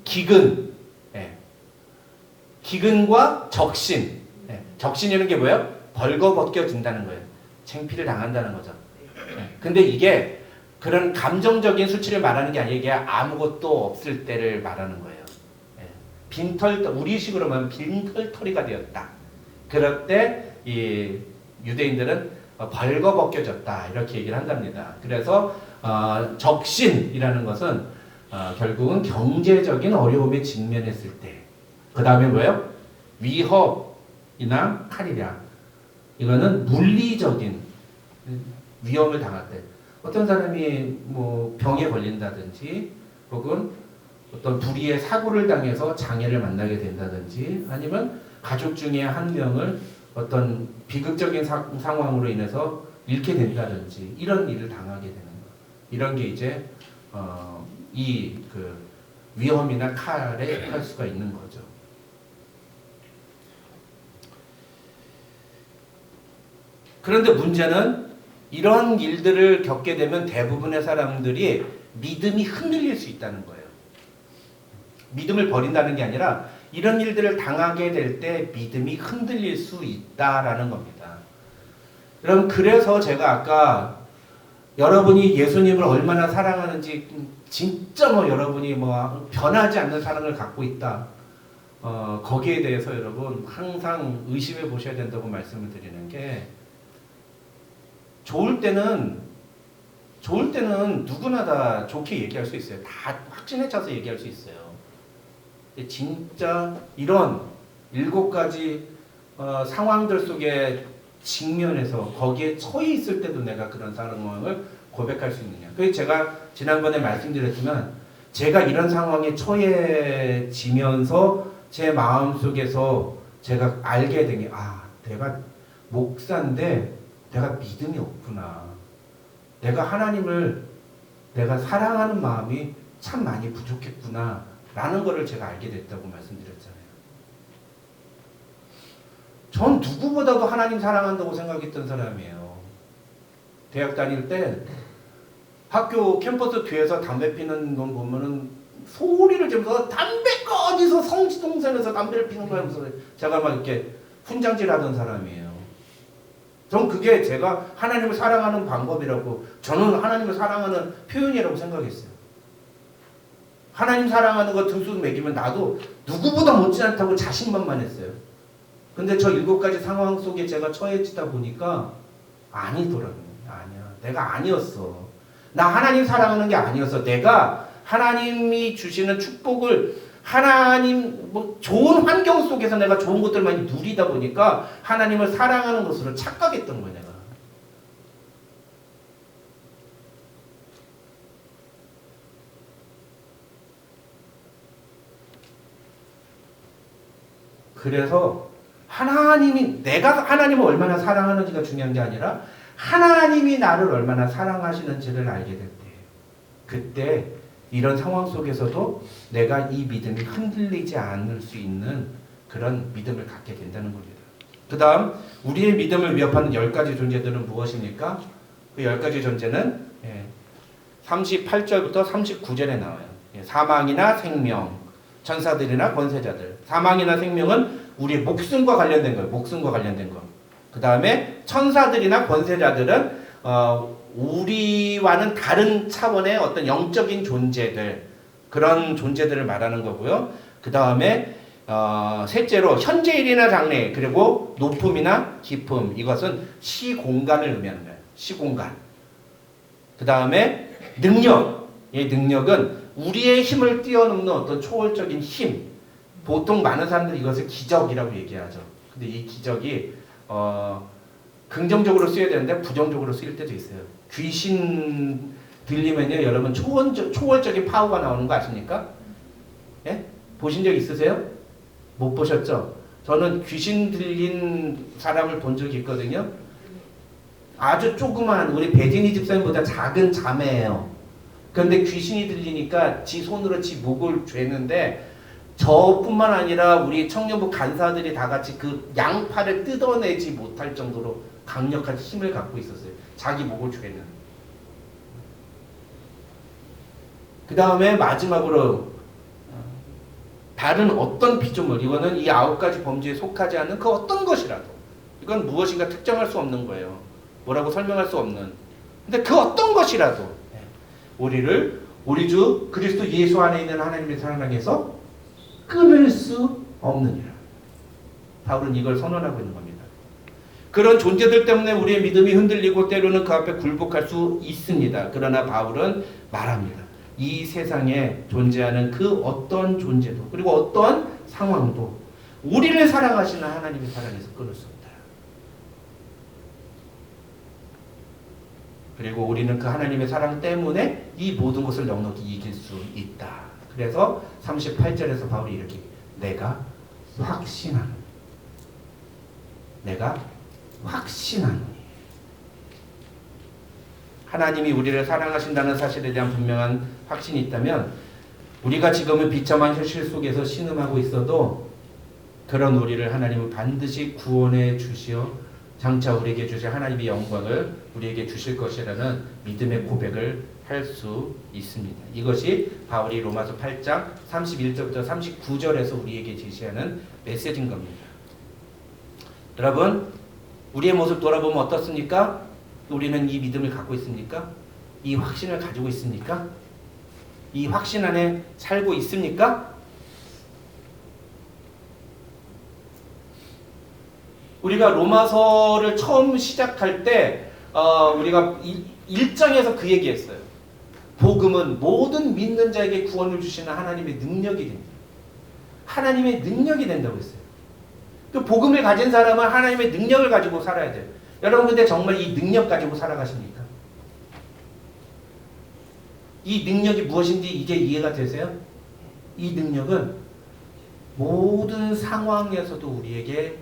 기근. 기근과 적신. 적신이라는 게 뭐예요? 벌거벗겨진다는 거예요. 창피를 당한다는 거죠. 근데 이게 그런 감정적인 수치를 말하는 게 아니라 이게 아무것도 없을 때를 말하는 거예요. 빈털, 우리식으로 말하면 빈털터리가 되었다. 그럴 때 이 유대인들은 벌거벗겨졌다 이렇게 얘기를 한답니다. 그래서 적신이라는 것은 결국은 경제적인 어려움에 직면했을 때. 그 다음에 뭐예요? 위협, 총이나 칼이랴. 이거는 물리적인 위험을 당할 때, 어떤 사람이 뭐 병에 걸린다든지 혹은 어떤 불의의 사고를 당해서 장애를 만나게 된다든지 아니면 가족 중에 한 명을 어떤 비극적인 상황으로 인해서 잃게 된다든지 이런 일을 당하게 되는 거. 이런 게 이제 이 그 위험이나 칼에 할 수가 있는 거죠. 그런데 문제는 이런 일들을 겪게 되면 대부분의 사람들이 믿음이 흔들릴 수 있다는 거예요. 믿음을 버린다는 게 아니라 이런 일들을 당하게 될 때 믿음이 흔들릴 수 있다라는 겁니다. 여러분, 그래서 제가 아까 여러분이 예수님을 얼마나 사랑하는지 진짜 여러분이 변하지 않는 사랑을 갖고 있다. 거기에 대해서 여러분 항상 의심해 보셔야 된다고 말씀을 드리는 게, 좋을 때는 누구나 다 좋게 얘기할 수 있어요. 다 확신에 차서 얘기할 수 있어요. 진짜 이런 7가지 상황들 속에 직면해서 거기에 처해 있을 때도 내가 그런 상황을 고백할 수 있느냐. 그래서 제가 지난번에 말씀드렸지만, 제가 이런 상황에 처해지면서 제 마음속에서 제가 알게 된 게, 내가 목사인데 내가 믿음이 없구나. 내가 하나님을 내가 사랑하는 마음이 참 많이 부족했구나 라는 거를 제가 알게 됐다고 말씀드렸잖아요. 전 누구보다도 하나님 사랑한다고 생각했던 사람이에요. 대학 다닐 때 학교 캠퍼스 뒤에서 담배 피는 놈 보면은 소리를 지르면서 담배가 어디서 성지동산에서 담배를 피는 거야 하면서 제가 막 이렇게 훈장질하던 사람이에요. 전 그게 제가 하나님을 사랑하는 방법이라고, 저는 하나님을 사랑하는 표현이라고 생각했어요. 하나님 사랑하는 거 등수 매기면 나도 누구보다 못지 않다고 자신만만했어요. 근데 저 7가지 상황 속에 제가 처해지다 보니까 아니더라고요. 아니야. 내가 아니었어. 나 하나님 사랑하는 게 아니었어. 내가 하나님이 주시는 축복을 하나님 좋은 환경 속에서 내가 좋은 것들 많이 누리다 보니까 하나님을 사랑하는 것으로 착각했던 거야, 내가. 그래서 내가 하나님을 얼마나 사랑하는지가 중요한 게 아니라 하나님이 나를 얼마나 사랑하시는지를 알게 될 때, 그때 이런 상황 속에서도 내가 이 믿음이 흔들리지 않을 수 있는 그런 믿음을 갖게 된다는 겁니다. 그 다음, 우리의 믿음을 위협하는 10가지 존재들은 무엇입니까? 그 10가지 존재는 38절부터 39절에 나와요. 사망이나 생명, 천사들이나 권세자들. 사망이나 생명은 우리 목숨과 관련된 거예요. 목숨과 관련된 거. 그 다음에 천사들이나 권세자들은 우리와는 다른 차원의 어떤 영적인 존재들, 그런 존재들을 말하는 거고요. 그 다음에 셋째로 현재일이나 장래, 그리고 높음이나 깊음, 이것은 시공간을 의미하는 거예요. 시공간. 그 다음에 능력, 이 능력은 우리의 힘을 뛰어넘는 어떤 초월적인 힘. 보통 많은 사람들이 이것을 기적이라고 얘기하죠. 근데 이 기적이 긍정적으로 쓰여야 되는데 부정적으로 쓰일 때도 있어요. 귀신 들리면요, 여러분 초월적인 파워가 나오는 거 아십니까? 예? 보신 적 있으세요? 못 보셨죠? 저는 귀신 들린 사람을 본 적이 있거든요. 아주 조그만, 우리 배진이 집사님보다 작은 자매예요. 그런데 귀신이 들리니까 지 손으로 지 목을 죄는데, 저뿐만 아니라 우리 청년부 간사들이 다 같이 그 양팔을 뜯어내지 못할 정도로 강력한 힘을 갖고 있었어요. 자기 목을 죄는. 그 다음에 마지막으로 다른 어떤 피조물, 이거는 이 9가지 범죄에 속하지 않는 그 어떤 것이라도, 이건 무엇인가 특정할 수 없는 거예요. 뭐라고 설명할 수 없는. 근데 그 어떤 것이라도 우리를 우리 주 그리스도 예수 안에 있는 하나님의 사랑 안에서 끊을 수 없느니라. 바울은 이걸 선언하고 있는 겁니다. 그런 존재들 때문에 우리의 믿음이 흔들리고 때로는 그 앞에 굴복할 수 있습니다. 그러나 바울은 말합니다. 이 세상에 존재하는 그 어떤 존재도, 그리고 어떤 상황도 우리를 사랑하시는 하나님의 사랑에서 끊을 수 없다. 그리고 우리는 그 하나님의 사랑 때문에 이 모든 것을 넉넉히 이길 수 있다. 그래서 38절에서 바울이 이렇게 내가 확신하노니 하나님이 우리를 사랑하신다는 사실에 대한 분명한 확신이 있다면 우리가 지금은 비참한 현실 속에서 신음하고 있어도 그런 우리를 하나님은 반드시 구원해 주시어 장차 우리에게 주실 하나님의 영광을 우리에게 주실 것이라는 믿음의 고백을 할 수 있습니다. 이것이 바울이 로마서 8장 31절부터 39절에서 우리에게 제시하는 메시지인 겁니다. 여러분, 우리의 모습 돌아보면 어떻습니까? 우리는 이 믿음을 갖고 있습니까? 이 확신을 가지고 있습니까? 이 확신 안에 살고 있습니까? 우리가 로마서를 처음 시작할 때 우리가 1장에서 그 얘기했어요. 복음은 모든 믿는 자에게 구원을 주시는 하나님의 능력이 됩니다. 하나님의 능력이 된다고 했어요. 그 복음을 가진 사람은 하나님의 능력을 가지고 살아야 돼요. 여러분 근데 정말 이 능력 가지고 살아가십니까? 이 능력이 무엇인지 이제 이해가 되세요? 이 능력은 모든 상황에서도 우리에게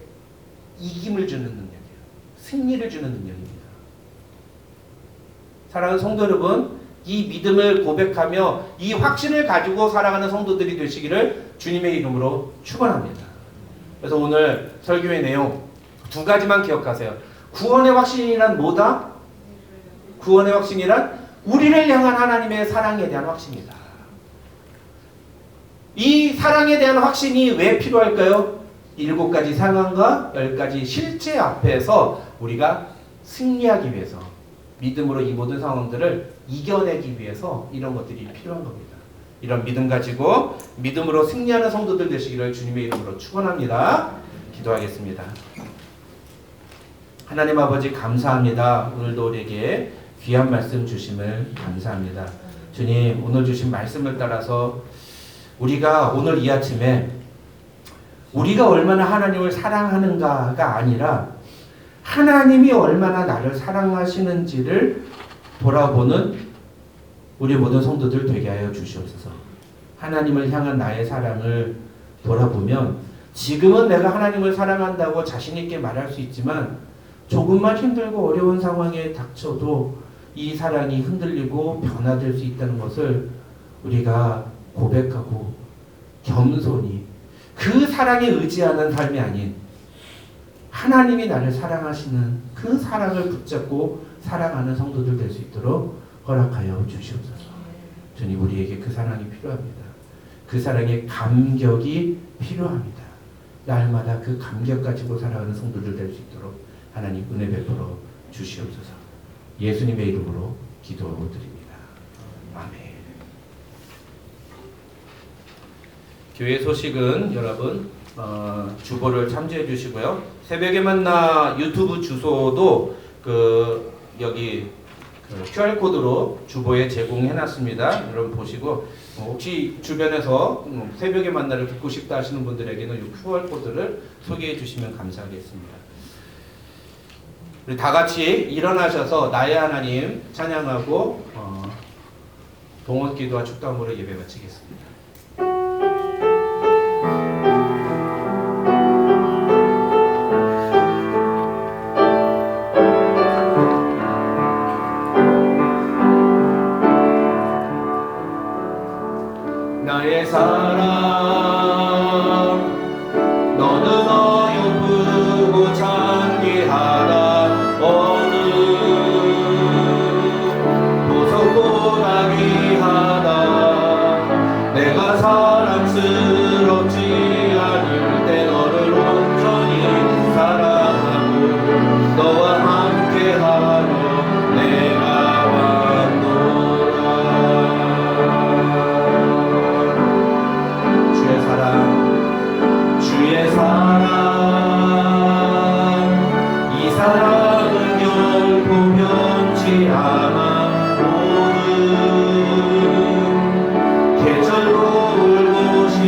이김을 주는 능력이에요. 승리를 주는 능력입니다. 사랑하는 성도 여러분, 이 믿음을 고백하며 이 확신을 가지고 살아가는 성도들이 되시기를 주님의 이름으로 축원합니다. 그래서 오늘 설교의 내용 두 가지만 기억하세요. 구원의 확신이란 뭐다? 구원의 확신이란 우리를 향한 하나님의 사랑에 대한 확신이다. 이 사랑에 대한 확신이 왜 필요할까요? 7가지 상황과 10가지 실체 앞에서 우리가 승리하기 위해서, 믿음으로 이 모든 상황들을 이겨내기 위해서 이런 것들이 필요한 겁니다. 이런 믿음 가지고 믿음으로 승리하는 성도들 되시기를 주님의 이름으로 축원합니다. 기도하겠습니다. 하나님 아버지 감사합니다. 오늘도 우리에게 귀한 말씀 주심을 감사합니다. 주님, 오늘 주신 말씀을 따라서 우리가 오늘 이 아침에 우리가 얼마나 하나님을 사랑하는가가 아니라 하나님이 얼마나 나를 사랑하시는지를 돌아보는 우리 모든 성도들 되게 하여 주시옵소서. 하나님을 향한 나의 사랑을 돌아보면 지금은 내가 하나님을 사랑한다고 자신 있게 말할 수 있지만 조금만 힘들고 어려운 상황에 닥쳐도 이 사랑이 흔들리고 변화될 수 있다는 것을 우리가 고백하고 겸손히 그 사랑에 의지하는 삶이 아닌 하나님이 나를 사랑하시는 그 사랑을 붙잡고 사랑하는 성도들 될 수 있도록 허락하여 주시옵소서. 주님, 우리에게 그 사랑이 필요합니다. 그 사랑의 감격이 필요합니다. 날마다 그 감격 가지고 살아가는 성도들 될 수 있도록 하나님 은혜 베풀어 주시옵소서. 예수님의 이름으로 기도드립니다. 아멘. 교회 소식은 여러분 주보를 참조해 주시고요. 새벽에 만나 유튜브 주소도 여기 QR코드로 주보에 제공해 놨습니다. 여러분 보시고 혹시 주변에서 새벽에 만나를 듣고 싶다 하시는 분들에게는 이 QR코드를 소개해 주시면 감사하겠습니다. 우리 다 같이 일어나셔서 나의 하나님 찬양하고 동원기도와 축도함으로 예배 마치겠습니다. 나의 사랑 너는 어여쁘고 찬귀하다 어느 보석보다 귀하다 내가 사랑스럽지 않을 때 너를 온전히 사랑하고 너와 함께하며 내가 왔노라. 주의 사랑 이 사랑은 결코 변치 않아 모든 계절로 울고 시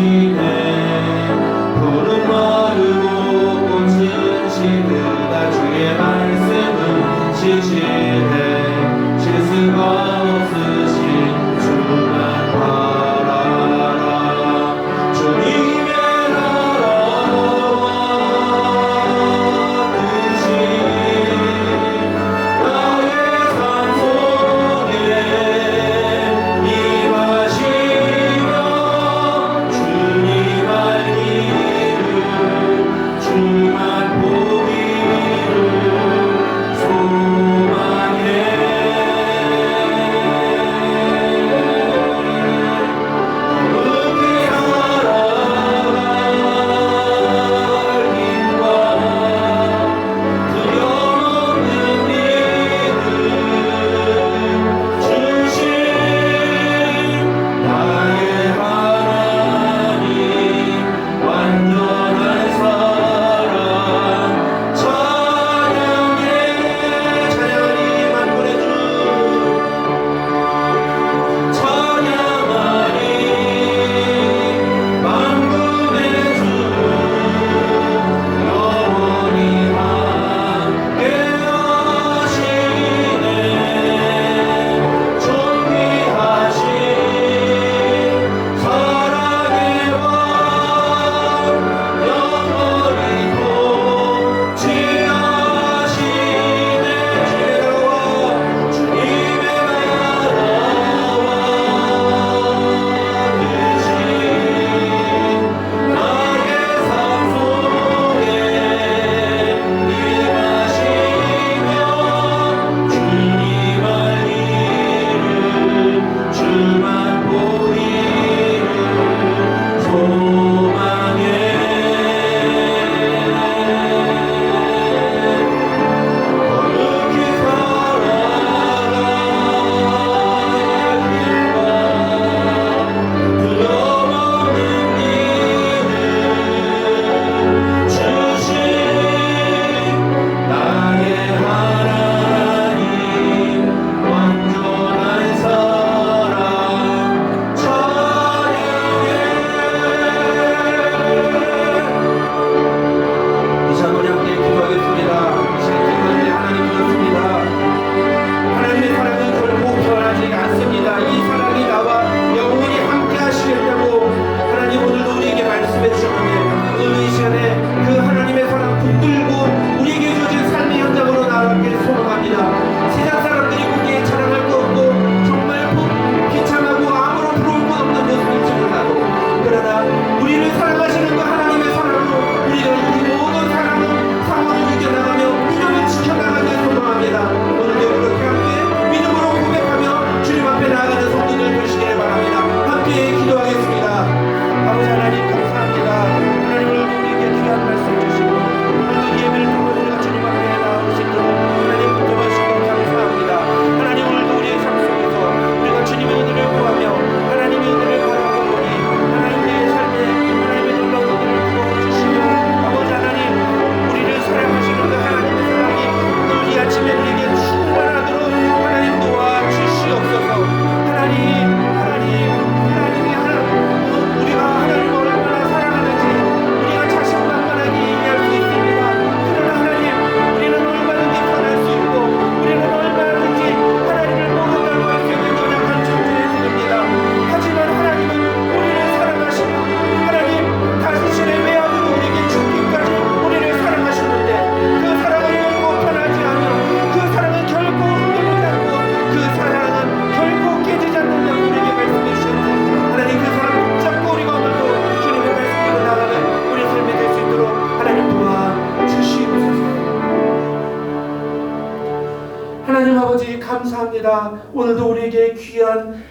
주님아, 오늘도 우리에게 귀한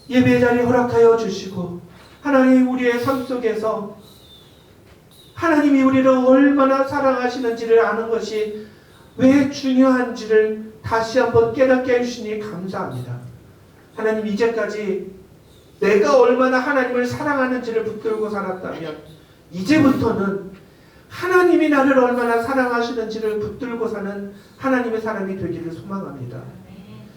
예배 자리 허락하여 주시고, 하나님 우리의 삶 속에서 하나님이 우리를 얼마나 사랑하시는지를 아는 것이 왜 중요한지를 다시 한번 깨닫게 해주시니 감사합니다. 하나님, 이제까지 내가 얼마나 하나님을 사랑하는지를 붙들고 살았다면 이제부터는 하나님이 나를 얼마나 사랑하시는지를 붙들고 사는 하나님의 사람이 되기를 소망합니다.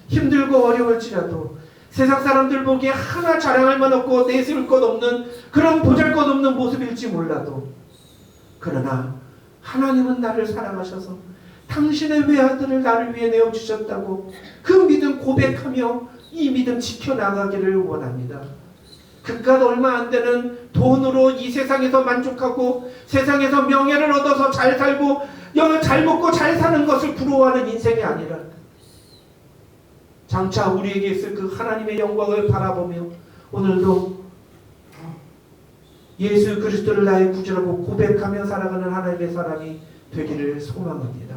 힘들고 어려울지라도 세상 사람들 보기에 하나 자랑할 만 없고 내세울 것 없는 그런 보잘것없는 모습일지 몰라도, 그러나 하나님은 나를 사랑하셔서 당신의 외아들을 나를 위해 내어주셨다고 그 믿음 고백하며 이 믿음 지켜나가기를 원합니다. 그깟 얼마 안 되는 돈으로 이 세상에서 만족하고 세상에서 명예를 얻어서 잘 살고 잘 먹고 잘 사는 것을 부러워하는 인생이 아니라, 장차 우리에게 있을 그 하나님의 영광을 바라보며 오늘도 예수 그리스도를 나의 구주라고 고백하며 살아가는 하나님의 사람이 되기를 소망합니다.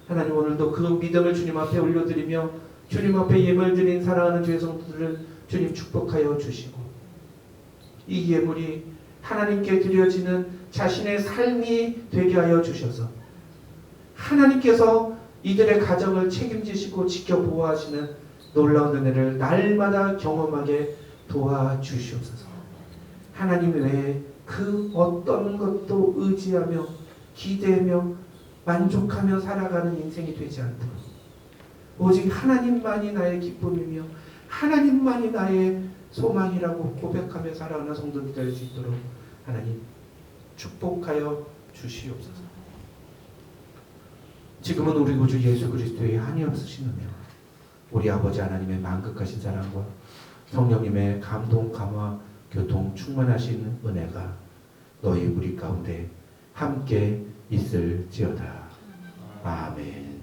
하나님, 오늘도 그 믿음을 주님 앞에 올려드리며 주님 앞에 예물 드린 사랑하는 주의 성도들을 주님 축복하여 주시고, 이 예물이 하나님께 드려지는 자신의 삶이 되게 하여 주셔서 하나님께서 이들의 가정을 책임지시고 지켜보호하시는 놀라운 은혜를 날마다 경험하게 도와주시옵소서. 하나님 외에 그 어떤 것도 의지하며 기대하며 만족하며 살아가는 인생이 되지 않도록, 오직 하나님만이 나의 기쁨이며 하나님만이 나의 소망이라고 고백하며 살아가는 성도들 될 수 있도록 하나님 축복하여 주시옵소서. 지금은 우리 구주 예수 그리스도의 한이 없으신 은혜와 우리 아버지 하나님의 만극하신 사랑과 성령님의 감동 감화 교통 충만하신 은혜가 너희 우리 가운데 함께 있을지어다. 아멘.